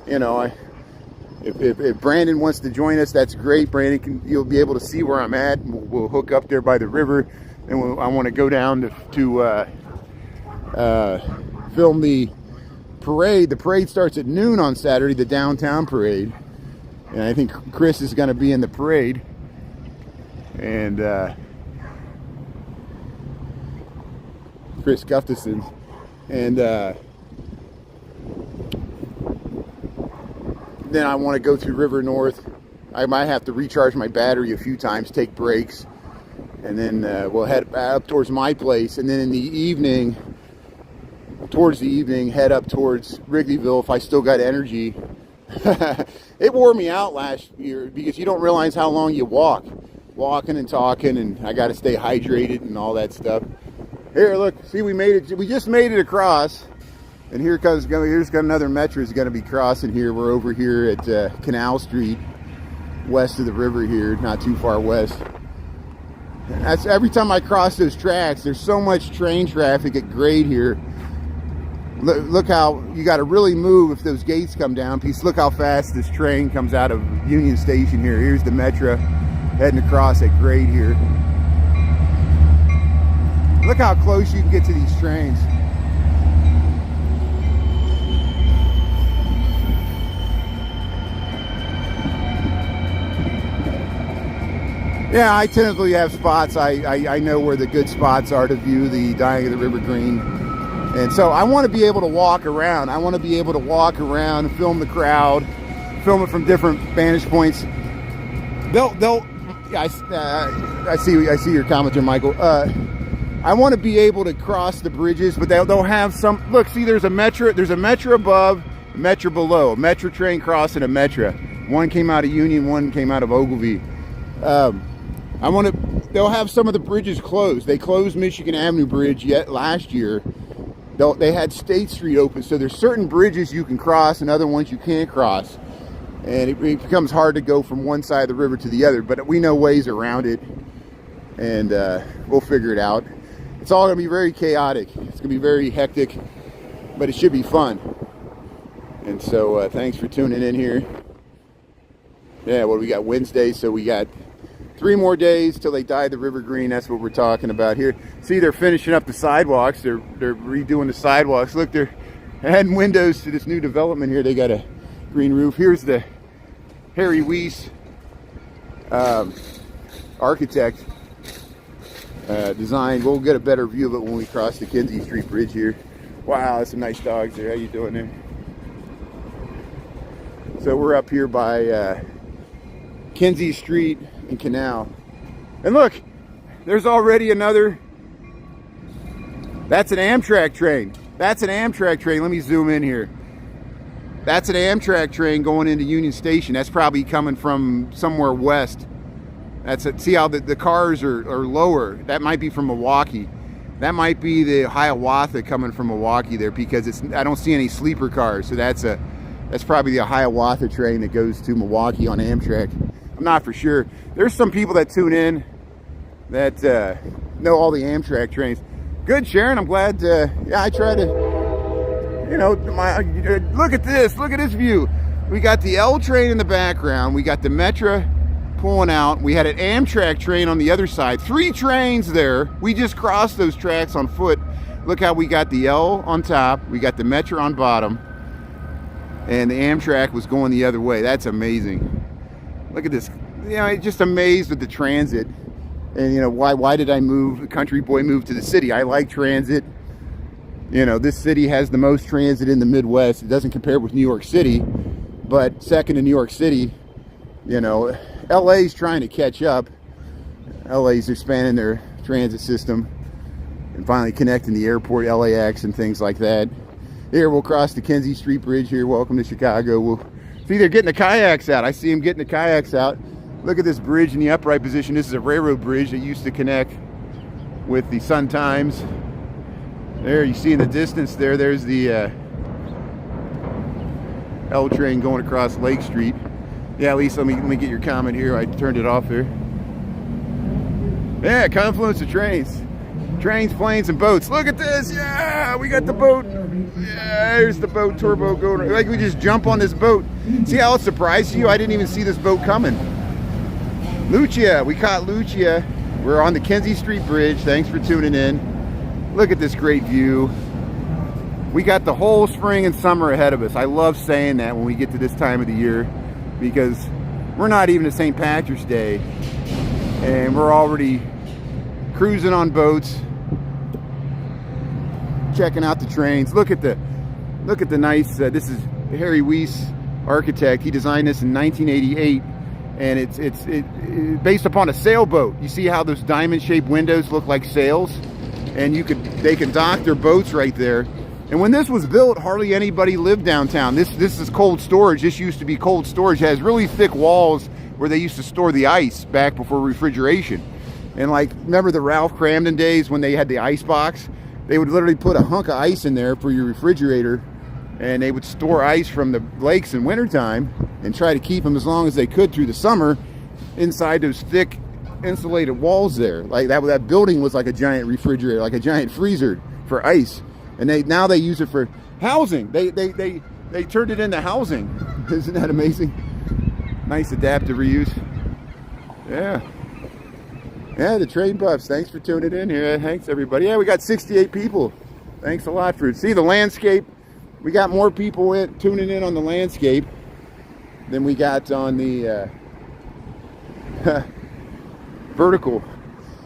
you know, if Brandon wants to join us, that's great. Brandon, you'll be able to see where I'm at. We'll hook up there by the river, and I want to go down to film the parade. The parade starts at noon on Saturday, the downtown parade. And I think Chris is going to be in the parade. And Chris Gustafson. And then I want to go through River North. I might have to recharge my battery a few times, take breaks. And then we'll head up towards my place. And then in the evening, towards the evening, head up towards Wrigleyville if I still got energy. It wore me out last year because you don't realize how long you walking and talking, and I got to stay hydrated and all that stuff. Here, look, see, we made it. We just made it across, and here's got another Metro is going to be crossing here. We're over here at Canal Street, west of the river here, not too far west. That's every time I cross those tracks. There's so much train traffic at grade here. Look how you got to really move if those gates come down. Look how fast this train comes out of Union Station here. Here's the Metro heading across at grade here. Look how close you can get to these trains. Yeah, I typically have spots. I know where the good spots are to view the dying of the River Green. And so I want to be able to walk around. I want to be able to walk around and film the crowd, film it from different vantage points. I see your comment there, Michael. I want to be able to cross the bridges, but they'll have some. Look, see, there's a Metro above, a Metro below, a Metro train crossing a Metro. One came out of Union, one came out of Ogilvy. They'll have some of the bridges closed. They closed Michigan Avenue Bridge last year. They had State Street open, so there's certain bridges you can cross and other ones you can't cross. And it becomes hard to go from one side of the river to the other, but we know ways around it, and we'll figure it out. It's all going to be very chaotic. It's going to be very hectic, but it should be fun. And so thanks for tuning in here. Yeah, well, we got Wednesday, so we got 3 more days till they dye the River Green. That's what we're talking about here. See, they're finishing up the sidewalks. They're redoing the sidewalks. Look, they're adding windows to this new development here. They got a green roof. Here's the Harry Weiss architect design. We'll get a better view of it when we cross the Kinsey Street Bridge here. Wow, that's some nice dogs there. How you doing there? So we're up here by Kinsey Street and Canal. And look, there's already another. That's an Amtrak train. That's an Amtrak train. Let me zoom in here. That's an Amtrak train going into Union Station. That's probably coming from somewhere west. See how the cars are lower. That might be from Milwaukee. That might be the Hiawatha coming from Milwaukee there, because I don't see any sleeper cars. So that's probably the Hiawatha train that goes to Milwaukee on Amtrak. I'm not for sure. There's some people that tune in that know all the Amtrak trains. Good, Sharon. I'm glad. Yeah, I try to. Look at this. Look at this view. We got the L train in the background. We got the Metro pulling out. We had an Amtrak train on the other side. 3 trains there. We just crossed those tracks on foot. Look how we got the L on top. We got the Metro on bottom. And the Amtrak was going the other way. That's amazing. Look at this. Just amazed with the transit. And why did I move? The country boy moved to the city. I like transit. This city has the most transit in the Midwest. It doesn't compare with New York City, but second to New York City. LA's trying to catch up. LA's expanding their transit system and finally connecting the airport, LAX, and things like that. Here, we'll cross the Kinsey Street Bridge here. Welcome to Chicago. We'll see they're getting the kayaks out. I see them getting the kayaks out. Look at this bridge in the upright position. This is a railroad bridge that used to connect with the Sun Times. There, you see in the distance there's the L train going across Lake Street. Yeah, Lisa, let me get your comment here. I turned it off there. Yeah, confluence of trains. Trains, planes, and boats. Look at this. Yeah, we got the boat. Yeah, there's the boat, tour boat going. Like we just jump on this boat. See how it surprised you? I didn't even see this boat coming. Lucia, we caught Lucia. We're on the Kinsey Street Bridge. Thanks for tuning in. Look at this great view. We got the whole spring and summer ahead of us. I love saying that when we get to this time of the year, because we're not even at St. Patrick's Day and we're already cruising on boats, checking out the trains. Look at the nice, this is Harry Weiss, architect. He designed this in 1988, and it's based upon a sailboat. You see how those diamond-shaped windows look like sails, and they can dock their boats right there. And when this was built, hardly anybody lived downtown. This is cold storage. This used to be cold storage. It has really thick walls where they used to store the ice back before refrigeration. And like, remember the Ralph Cramden days when they had the ice box? They would literally put a hunk of ice in there for your refrigerator, and they would store ice from the lakes in wintertime and try to keep them as long as they could through the summer inside those thick insulated walls there. Like that building was like a giant refrigerator, like a giant freezer for ice. And now they use it for housing. They turned it into housing. Isn't that amazing? Nice adaptive reuse. Yeah. Yeah, the Train Buffs. Thanks for tuning in here. Thanks, everybody. Yeah, we got 68 people. Thanks a lot for see the landscape. We got more people tuning in on the landscape than we got on the vertical.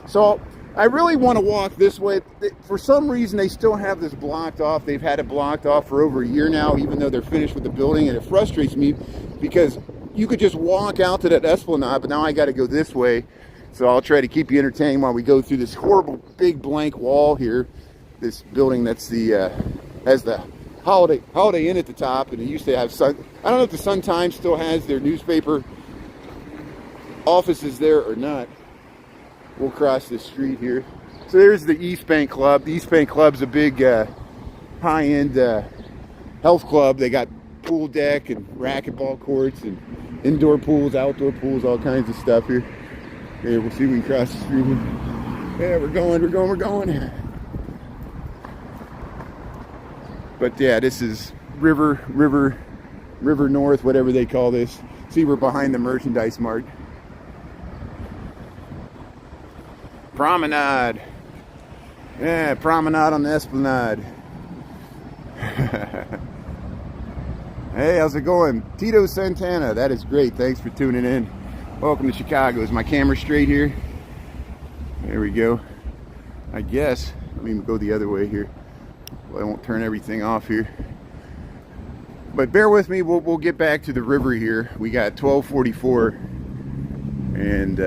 So I really want to walk this way. For some reason, they still have this blocked off. They've had it blocked off for over a year now, even though they're finished with the building, and it frustrates me because you could just walk out to that esplanade, but now I got to go this way. So I'll try to keep you entertained while we go through this horrible big blank wall here. This building that's has the Holiday Inn at the top, and it used to have Sun. I don't know if the Sun Times still has their newspaper offices there or not. We'll cross the street here. So there's the East Bank Club. The East Bank Club's a big high-end health club. They got pool deck and racquetball courts and indoor pools, outdoor pools, all kinds of stuff here. Here, we'll see if we can cross the street here. Yeah, we're going. But yeah, this is River North, whatever they call this. See, we're behind the Merchandise Mart. Promenade. Yeah, promenade on the Esplanade. Hey, how's it going? Tito Santana, that is great. Thanks for tuning in. Welcome to Chicago. Is my camera straight here? There we go. I guess. Let me go the other way here. Well, I won't turn everything off here. But bear with me. We'll get back to the river here. We got 1244. And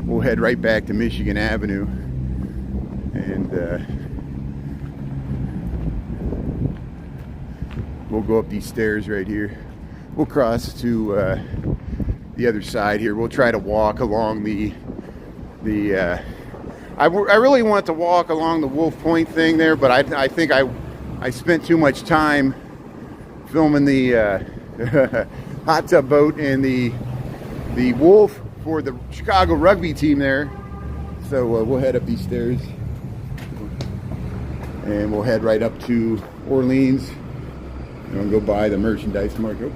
we'll head right back to Michigan Avenue. And we'll go up these stairs right here. We'll cross to the other side here. We'll try to walk along I really want to walk along the Wolf Point thing there, but I think I spent too much time filming the hot tub boat and the Wolf for the Chicago rugby team there. So we'll head up these stairs and we'll head right up to Orleans and we'll go by the Merchandise Market.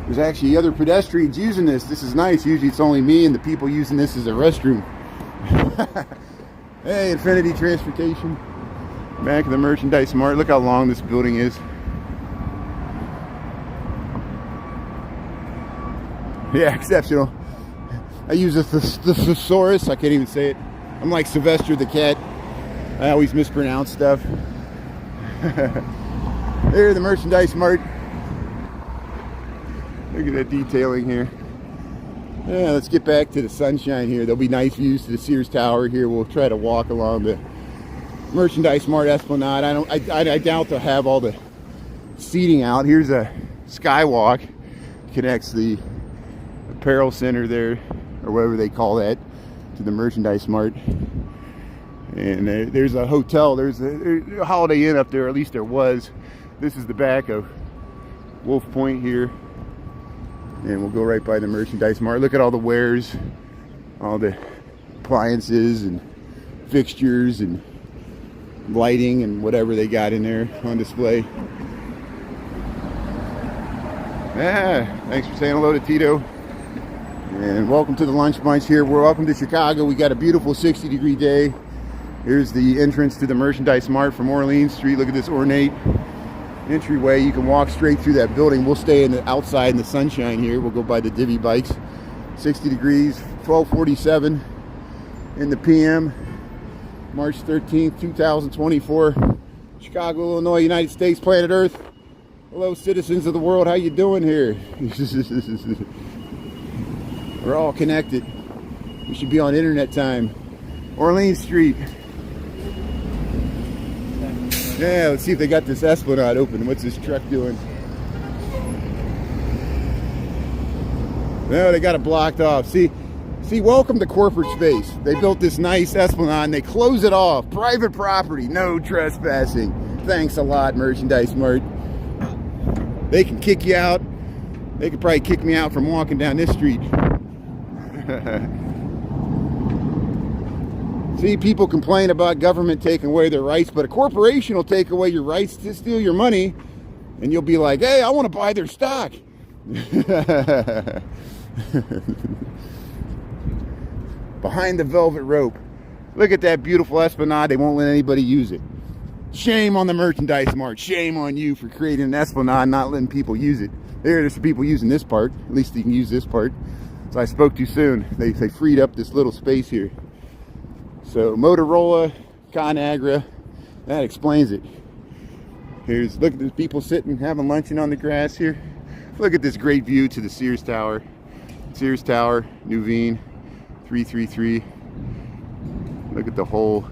There's actually other pedestrians using this. This is nice. Usually it's only me and the people using this as a restroom. Hey, Infinity Transportation. Back of the Merchandise Mart. Look how long this building is. Yeah, exceptional. I use the thesaurus. I can't even say it. I'm like Sylvester the cat. I always mispronounce stuff. There, the Merchandise Mart. Look at that detailing here. Yeah, let's get back to the sunshine here. There'll be nice views to the Sears Tower here. We'll try to walk along the Merchandise Mart Esplanade. I doubt they'll have all the seating out. Here's a skywalk. Connects the apparel center there, or whatever they call that, to the Merchandise Mart. And there's a hotel. There's a Holiday Inn up there. At least there was. This is the back of Wolf Point here. And we'll go right by the Merchandise Mart. Look at all the wares, all the appliances and fixtures and lighting and whatever they got in there on display. Yeah, thanks for saying hello to Tito. And welcome to the Lunch Bunch here. We're welcome to Chicago. We got a beautiful 60-degree day. Here's the entrance to the Merchandise Mart from Orleans Street. Look at this ornate entryway. You can walk straight through that building. We'll stay outside in the sunshine here. We'll go by the divvy bikes. 60 degrees, 12:47 in the PM. March 13th, 2024. Chicago, Illinois, United States, planet Earth. Hello, citizens of the world. How you doing here? We're all connected. We should be on internet time. Orleans Street. Yeah, let's see if they got this Esplanade open. What's this truck doing? No, they got it blocked off. See, welcome to corporate space. They built this nice Esplanade and they close it off. Private property, no trespassing. Thanks a lot, Merchandise Mart. They can kick you out. They could probably kick me out from walking down this street. See, people complain about government taking away their rights, but a corporation will take away your rights to steal your money, and you'll be like, hey, I want to buy their stock. Behind the velvet rope. Look at that beautiful Esplanade. They won't let anybody use it. Shame on the Merchandise Mart. Shame on you for creating an Esplanade and not letting people use it. There's some people using this part. At least you can use this part. So I spoke too soon. They freed up this little space here. So Motorola, ConAgra, that explains it. Look at these people sitting, having luncheon on the grass here. Look at this great view to the Sears Tower. Sears Tower, Nuveen, 333. Look at the whole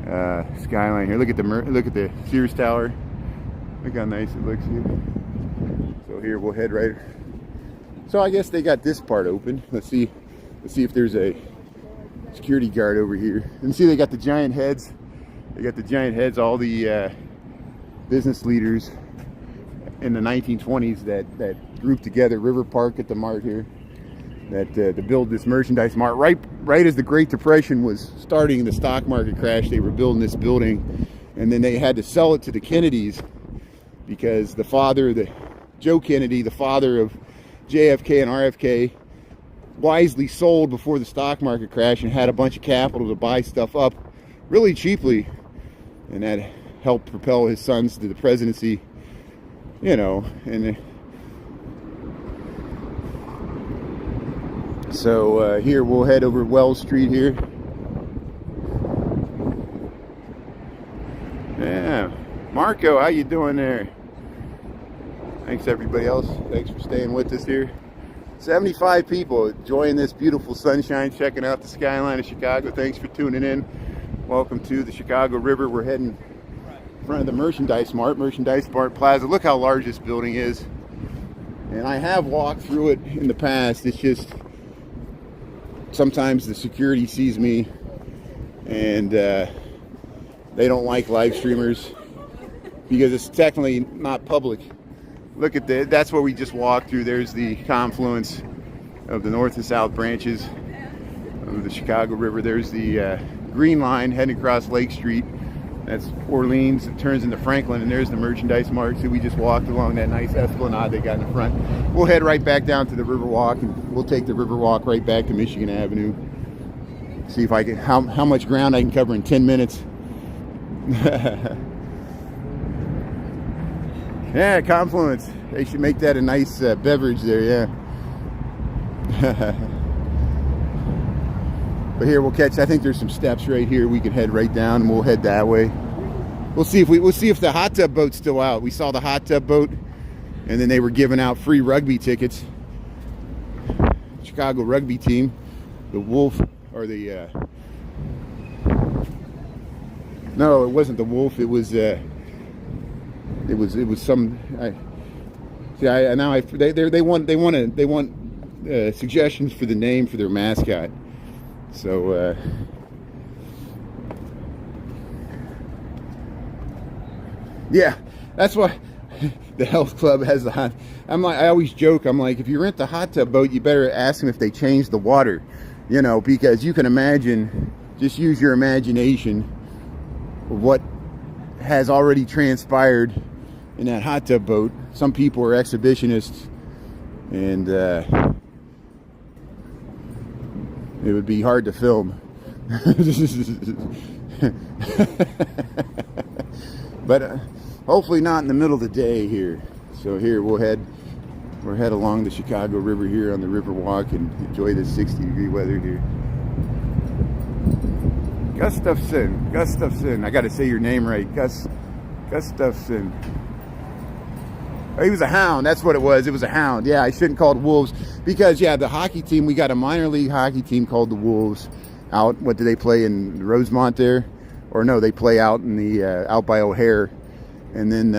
skyline here. Look at the Sears Tower. Look how nice it looks here. So here we'll head right. So I guess they got this part open. Let's see if there's a security guard over here. And see, they got the giant heads. They got the giant heads. All the business leaders in the 1920s that grouped together. River Park at the Mart here. To build this Merchandise Mart right as the Great Depression was starting, the stock market crash. They were building this building, and then they had to sell it to the Kennedys because Joe Kennedy, the father of JFK and RFK, wisely sold before the stock market crash and had a bunch of capital to buy stuff up really cheaply, and that helped propel his sons to the presidency, and so here we'll head over Wells Street here. Yeah, Marco, how you doing there? Thanks everybody else. Thanks for staying with us here. 75 people enjoying this beautiful sunshine, checking out the skyline of Chicago. Thanks for tuning in. Welcome to the Chicago River. We're heading in front of the Merchandise Mart Plaza. Look how large this building is. And I have walked through it in the past. It's just sometimes the security sees me and they don't like live streamers because it's technically not public. Look at that's what we just walked through. There's the confluence of the north and south branches of the Chicago River. There's the green line heading across Lake Street. That's Orleans. It turns into Franklin, and there's the Merchandise Mart. So we just walked along that nice Esplanade they got in the front. We'll head right back down to the Riverwalk, and we'll take the Riverwalk right back to Michigan Avenue. See if I can how much ground I can cover in 10 minutes. Yeah, confluence. They should make that a nice beverage there, yeah. But here we'll catch. I think there's some steps right here. We can head right down, and we'll head that way. We'll see if the hot tub boat's still out. We saw the hot tub boat, and then they were giving out free rugby tickets. Chicago rugby team, the Wolf, or the no, it wasn't the Wolf. It was some. They want suggestions for the name for their mascot. So yeah, that's why the health club has the hot. I always joke. I'm like, if you rent the hot tub boat, you better ask them if they changed the water, because you can imagine. Just use your imagination of what has already transpired in that hot tub boat. Some people are exhibitionists, and it would be hard to film. But hopefully not in the middle of the day here. So here we'll head along the Chicago River here on the Riverwalk and enjoy this 60-degree weather here. Gustafson. I got to say your name right. Gustafson. Oh, he was a Hound. That's what it was. It was a Hound. Yeah, I shouldn't call it Wolves because, yeah, the hockey team, we got a minor league hockey team called the Wolves out. What do they play in Rosemont there? Or no, they play out in the out by O'Hare. And then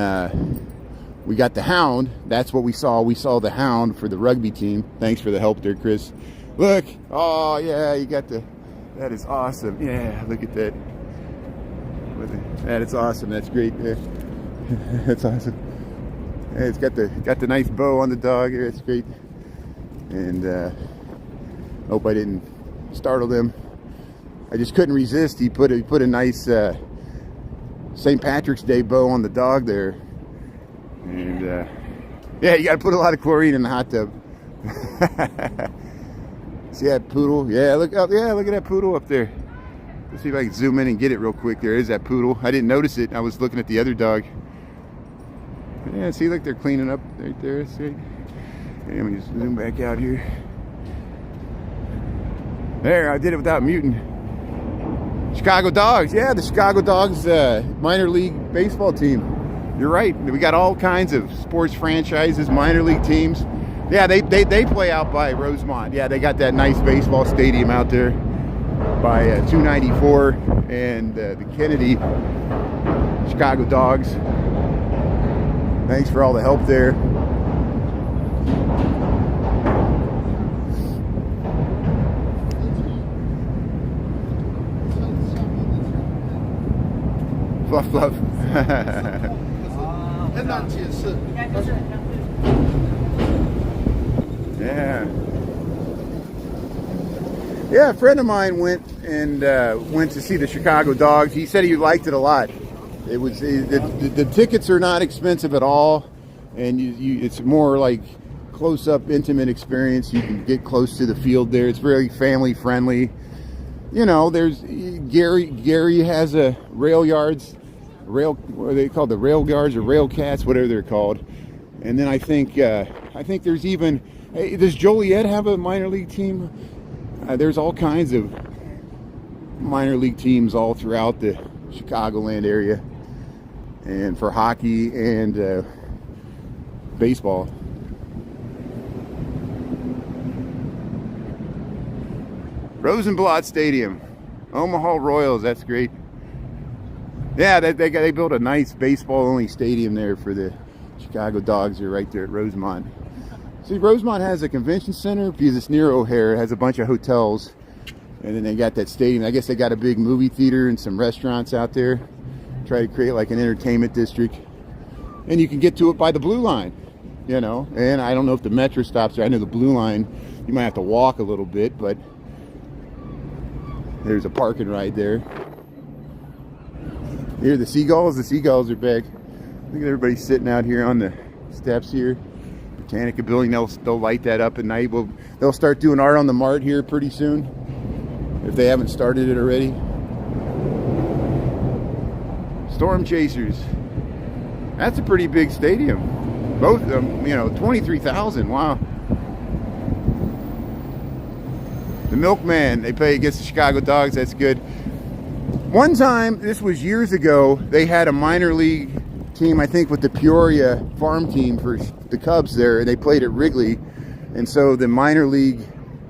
we got the Hound. That's what we saw. We saw the Hound for the rugby team. Thanks for the help there, Chris. Look. Oh, yeah, you got the... That is awesome. Yeah, look at that. That is awesome. That's great. Yeah. That's awesome. Yeah, it's got the nice bow on the dog here. It's great. And hope I didn't startle them. I just couldn't resist. He put a nice St. Patrick's Day bow on the dog there. And yeah, you got to put a lot of chlorine in the hot tub. See that poodle? Yeah, look up. Yeah, look at that poodle up there. Let's see if I can zoom in and get it real quick. There is that poodle. I didn't notice it. I was looking at the other dog. Yeah, see, look, they're cleaning up right there. See? Yeah, let me just zoom back out here. There, I did it without muting. Chicago Dogs. Yeah, the Chicago Dogs minor league baseball team. You're right. We got all kinds of sports franchises, minor league teams. Yeah, they play out by Rosemont. Yeah, they got that nice baseball stadium out there by 294 and the Kennedy. Chicago Dogs. Thanks for all the help there. Fluff, fluff. Yeah, a friend of mine went to see the Chicago Dogs. He said he liked it a lot. It was the tickets are not expensive at all, and it's more like close-up, intimate experience. You can get close to the field there. It's very family friendly. You know, there's Gary has a what are they called? The rail yards or rail cats, whatever they're called. And then I think there's even, hey, does Joliet have a minor league team? There's all kinds of minor league teams all throughout the Chicagoland area, and for hockey and baseball. Rosenblatt Stadium, Omaha Royals. That's great. Yeah, they built a nice baseball-only stadium there for the Chicago Dogs. Are right there at Rosemont. See, Rosemont has a convention center because it's near O'Hare. It has a bunch of hotels, and then they got that stadium. I guess they got a big movie theater and some restaurants out there. Try to create like an entertainment district, and you can get to it by the Blue Line, you know. And I don't know if the Metro stops there. I know the Blue Line, you might have to walk a little bit, but there's a park and ride there. Here, the seagulls. The seagulls are back. Look at everybody sitting out here on the steps here. Botanica building. They'll light that up at night. They'll start doing art on the mart here pretty soon, if they haven't started it already. Storm Chasers. That's a pretty big stadium. Both of them, you know, 23,000. Wow. The Milkman. They play against the Chicago Dogs. That's good. One time, this was years ago, they had a minor league team, I think, with the Peoria farm team for the Cubs there, and they played at Wrigley. And so the minor league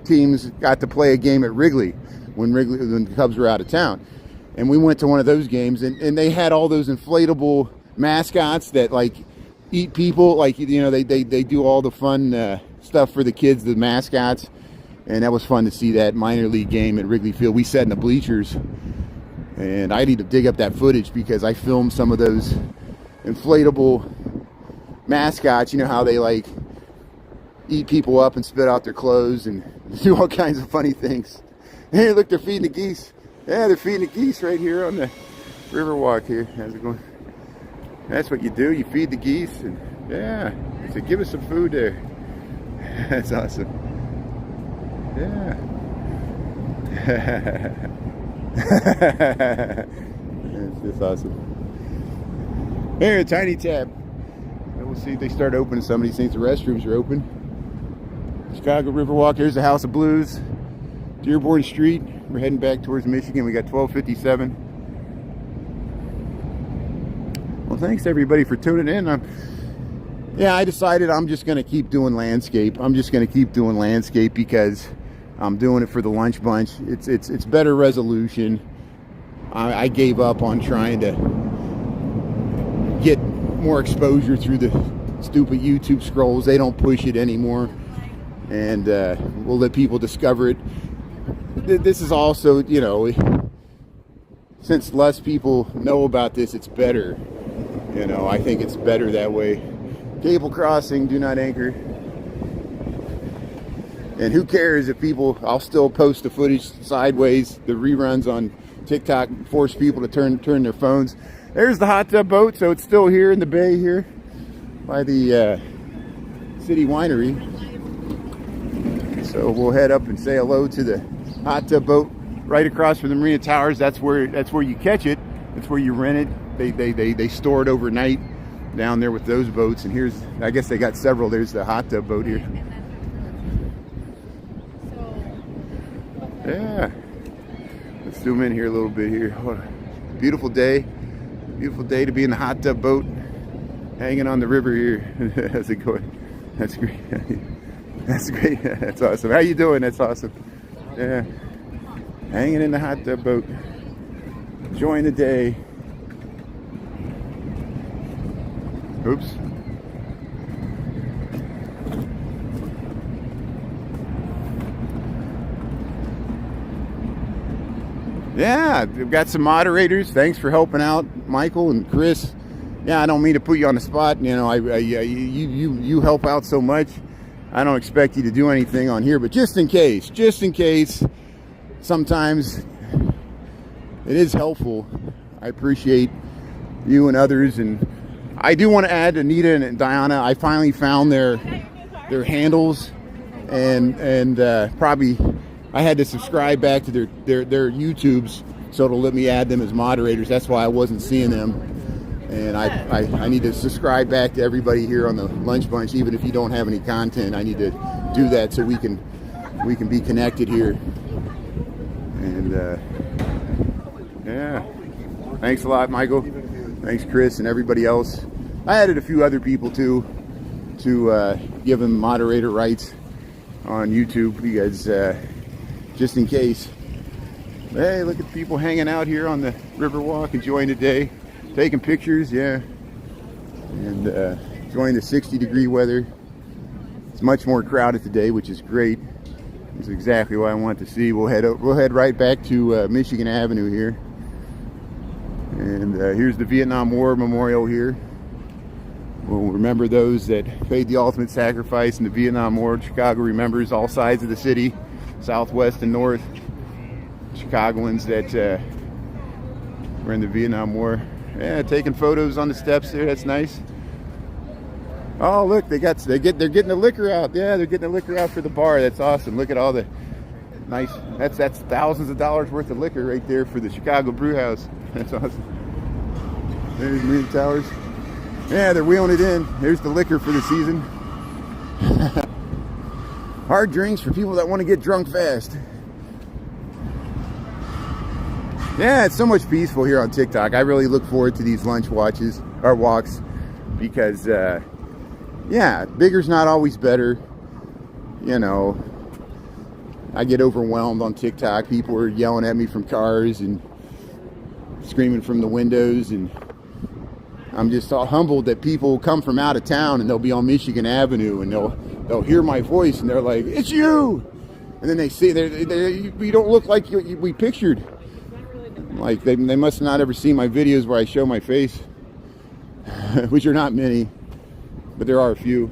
teams got to play a game at Wrigley when the Cubs were out of town. And we went to one of those games, and they had all those inflatable mascots that like eat people, like, you know, they do all the fun stuff for the kids, the mascots. And that was fun to see that minor league game at Wrigley Field. We sat in the bleachers, and I need to dig up that footage because I filmed some of those inflatable mascots. You know how they like eat people up and spit out their clothes and do all kinds of funny things. Hey, look, they're feeding the geese. Yeah, they're feeding the geese right here on the Riverwalk here. How's it going? That's what you do. You feed the geese, and yeah, so give us some food there. That's awesome. Yeah. It's just awesome. Here, a tiny tap. We'll see if they start opening some of these things. The restrooms are open. Chicago Riverwalk. Here's the House of Blues. Dearborn Street. We're heading back towards Michigan. We got 1257. Well, thanks everybody for tuning in. Yeah, I decided I'm just going to keep doing landscape. I'm just going to keep doing landscape because I'm doing it for the lunch bunch. It's better resolution. I gave up on trying to get more exposure through the stupid YouTube scrolls. They don't push it anymore, and we'll let people discover it. This is also, you know, since less people know about this, it's better. You know, I think it's better that way. Cable crossing, do not anchor. And who cares if people, I'll still post the footage sideways. The reruns on TikTok force people to turn their phones. There's the hot tub boat, so it's still here in the bay here by the city winery. So we'll head up and say hello to the hot tub boat right across from the Marina Towers. That's where you catch it. That's where you rent it. They store it overnight down there with those boats. And here's, I guess they got several. There's the hot tub boat here. Yeah. Let's zoom in here a little bit here. Beautiful day. Beautiful day to be in the hot tub boat, hanging on the river here. How's it going? That's great. That's great. That's awesome. How you doing? That's awesome. Yeah. Hanging in the hot tub boat. Enjoying the day. Oops. Yeah, we've got some moderators. Thanks for helping out, Michael and Chris. Yeah, I don't mean to put you on the spot. You know, you help out so much. I don't expect you to do anything on here, but just in case, sometimes it is helpful. I appreciate you and others, and I do want to add Anita and Diana. I finally found their handles, and probably I had to subscribe back to their YouTubes so it'll let me add them as moderators. That's why I wasn't seeing them, and I need to subscribe back to everybody here on the Lunch Bunch. Even if you don't have any content, I need to do that so we can be connected here. And yeah, thanks a lot, Michael. Thanks, Chris, and everybody else. I added a few other people too to give them moderator rights on YouTube because just in case. Hey, look at people hanging out here on the Riverwalk, enjoying the day, taking pictures, yeah, and enjoying the 60-degree weather. It's much more crowded today, which is great. It's exactly what I want to see. We'll head right back to Michigan Avenue here. And here's the Vietnam War Memorial here. We'll remember those that paid the ultimate sacrifice in the Vietnam War. Chicago remembers all sides of the city, southwest and north. Chicagoans that were in the Vietnam War. Yeah, taking photos on the steps there. That's nice. Oh, look, they're getting the liquor out. Yeah, they're getting the liquor out for the bar. That's awesome. Look at all the nice. That's thousands of dollars worth of liquor right there for the Chicago Brew House. That's awesome. There's Marina Towers. Yeah, they're wheeling it in. Here's the liquor for the season. Hard drinks for people that want to get drunk fast. Yeah, it's so much peaceful here on TikTok. I really look forward to these lunch walks because, yeah, bigger's not always better. You know, I get overwhelmed on TikTok. People are yelling at me from cars and screaming from the windows, and I'm just all humbled that people come from out of town and they'll be on Michigan Avenue and they'll hear my voice and they're like, "It's you!" And then they see you don't look like we pictured. Like they must not ever seen my videos where I show my face, which are not many, but there are a few.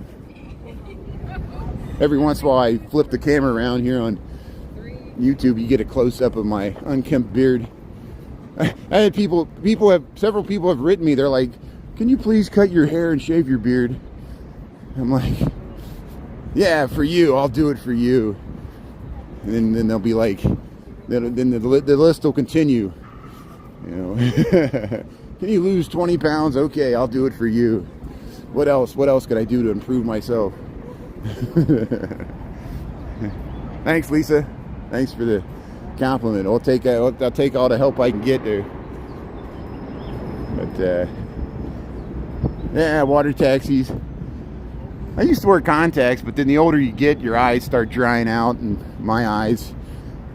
Every once in a while I flip the camera around here on YouTube, you get a close-up of my unkempt beard. I had several people have written me, they're like, "Can you please cut your hair and shave your beard?" I'm like, "Yeah, for you, I'll do it for you." And then they'll be like, then the list will continue. You know, can you lose 20 pounds? Okay, I'll do it for you. What else? What else could I do to improve myself? Thanks, Lisa. Thanks for the compliment. I'll take all the help I can get there. But yeah, water taxis. I used to wear contacts, but then the older you get, your eyes start drying out, and my eyes,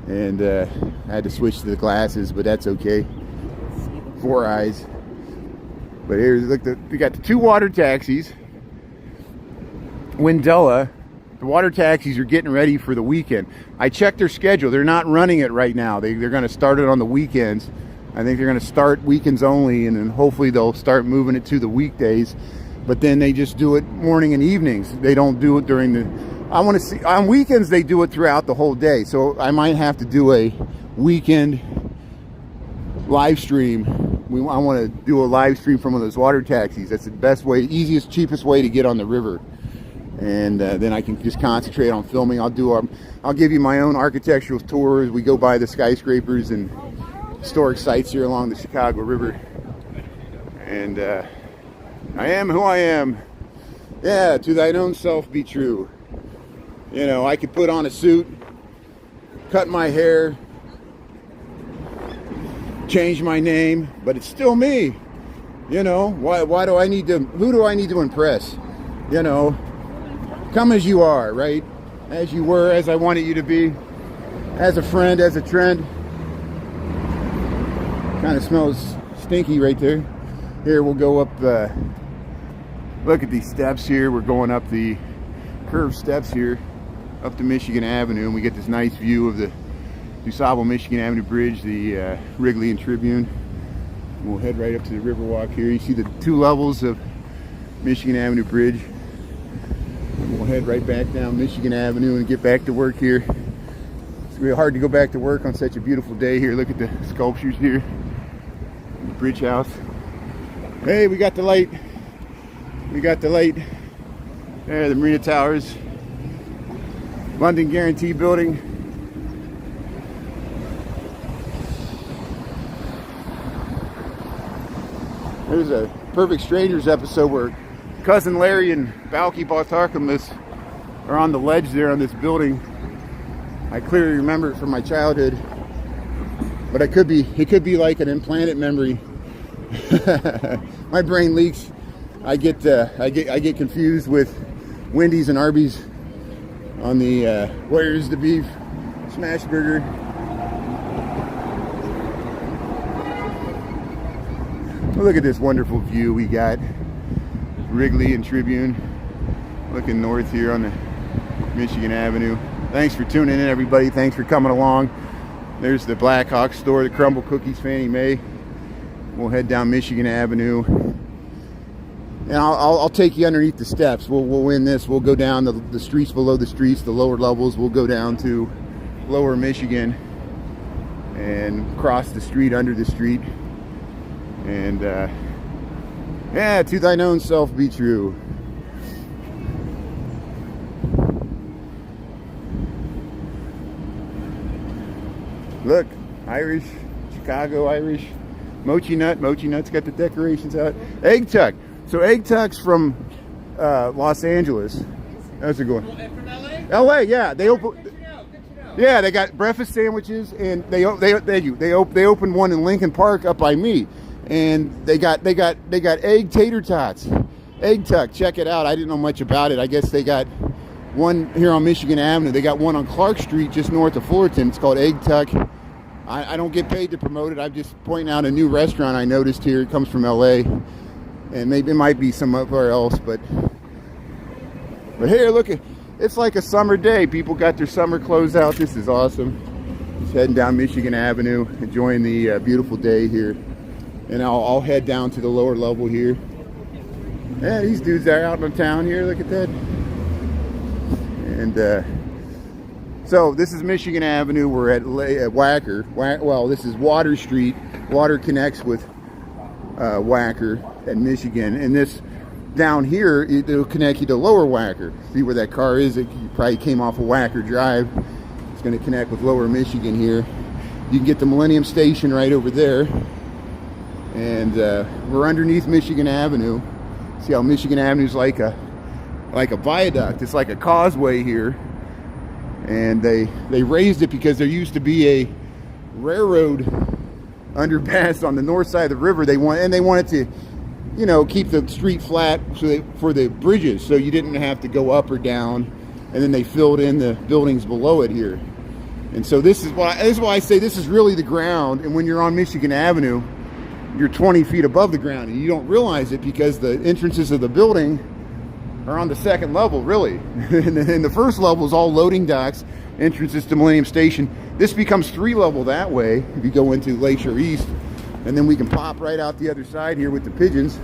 and I had to switch to the glasses, but that's okay. 4 eyes. But here's look, we got the 2 water taxis. Windella. The water taxis are getting ready for the weekend. I checked their schedule. They're not running it right now. They're going to start it on the weekends. I think they're going to start weekends only, and then hopefully they'll start moving it to the weekdays. But then they just do it morning and evenings. They don't do it during the... I want to see... On weekends, they do it throughout the whole day. So I might have to do a weekend live stream. I want to do a live stream from one of those water taxis. That's the best way, easiest, cheapest way to get on the river. And then I can just concentrate on filming. I'll give you my own architectural tour as we go by the skyscrapers and historic sites here along the Chicago River. And I am who I am. Yeah, to thine own self be true. You know, I could put on a suit, cut my hair, change my name, but it's still me. You know, why do I need to, who do I need to impress? You know, come as you are, right? As you were, as I wanted you to be, as a friend, as a trend. Kind of smells stinky right there. Here, we'll go up, look at these steps here. We're going up the curved steps here, up to Michigan Avenue, and we get this nice view of the DuSable Michigan Avenue Bridge, the Wrigley and Tribune. We'll head right up to the Riverwalk here. You see the 2 levels of Michigan Avenue Bridge. We'll head right back down Michigan Avenue and get back to work here. It's really hard to go back to work on such a beautiful day here. Look at the sculptures here. The bridge house. Hey, we got the light. We got the light. There, the Marina Towers. London Guarantee Building. There's a Perfect Strangers episode where Cousin Larry and Balky Bartarkamus are on the ledge there on this building. I clearly remember it from my childhood, but it could be like an implanted memory. My brain leaks. I get confused with Wendy's and Arby's on the Where's the Beef Smash Burger. Look at this wonderful view we got. Wrigley and Tribune, looking north here on the Michigan Avenue. Thanks for tuning in, everybody. Thanks for coming along. There's the Blackhawk store, the Crumble Cookies, Fannie Mae. We'll head down Michigan Avenue, and I'll take you underneath the steps. We'll win this. We'll go down the streets below the streets, the lower levels. We'll go down to Lower Michigan and cross the street under the street. And yeah, to thine own self be true. Look, Irish, Chicago Irish. Mochi Nut's got the decorations out. Egg Tuck. So Egg Tuck's from Los Angeles. How's it going? From LA? LA, yeah. They open. Good to know. Yeah, they got breakfast sandwiches, and they opened one in Lincoln Park up by me. And they got egg tater tots. Egg Tuck, check it out. I didn't know much about it. I guess they got one here on Michigan Avenue. They got one on Clark Street just north of Fullerton. It's called Egg Tuck. I don't get paid to promote it. I'm just pointing out a new restaurant I noticed here. It comes from LA. And maybe it might be somewhere else, but here, look, it's like a summer day. People got their summer clothes out. This is awesome. Just heading down Michigan Avenue, enjoying the beautiful day here. And I'll head down to the lower level here. Yeah, these dudes are out in the town here. Look at that. And so this is Michigan Avenue. We're at Wacker. Well, this is Water Street. Water connects with Wacker at Michigan. And this down here, it'll connect you to Lower Wacker. See where that car is? It probably came off of Wacker Drive. It's going to connect with Lower Michigan here. You can get the Millennium Station right over there. And we're underneath Michigan Avenue. See how Michigan Avenue is like a viaduct. It's like a causeway here. And they raised it because there used to be a railroad underpass on the north side of the river. They wanted to, you know, keep the street flat for the bridges, so you didn't have to go up or down. And then they filled in the buildings below it here. And so this is why I say this is really the ground. And when you're on Michigan Avenue, you're 20 feet above the ground, and you don't realize it because the entrances of the building are on the second level, really. And the first level is all loading docks, entrances to Millennium Station. This becomes 3-level that way if you go into Lakeshore East. And then we can pop right out the other side here with the pigeons.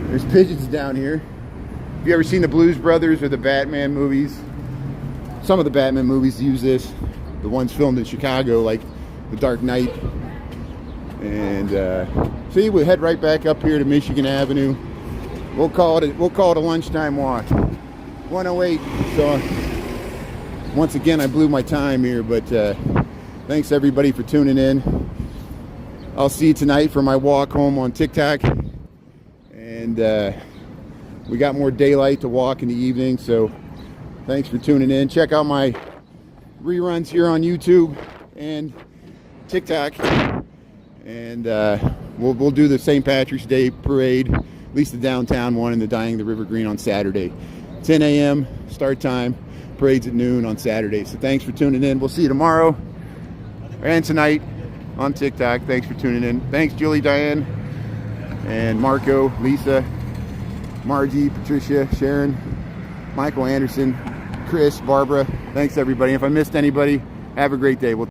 There's pigeons down here. Have you ever seen the Blues Brothers or the Batman movies? Some of the Batman movies use this. The ones filmed in Chicago, like The Dark Knight. And see, we'll head right back up here to Michigan Avenue. We'll call it a lunchtime walk. 1:08. So once again, I blew my time here, but thanks everybody for tuning in. I'll see you tonight for my walk home on TikTok. And we got more daylight to walk in the evening, so thanks for tuning in. Check out my reruns here on YouTube and TikTok. And we'll do the St. Patrick's Day parade, at least the downtown one, and the Dyeing the River Green on Saturday. 10 a.m. start time, parade's at noon on Saturday. So thanks for tuning in. We'll see you tomorrow and tonight on TikTok. Thanks for tuning in. Thanks, Julie, Diane, and Marco, Lisa, Margie, Patricia, Sharon, Michael Anderson, Chris, Barbara. Thanks, everybody. If I missed anybody, have a great day.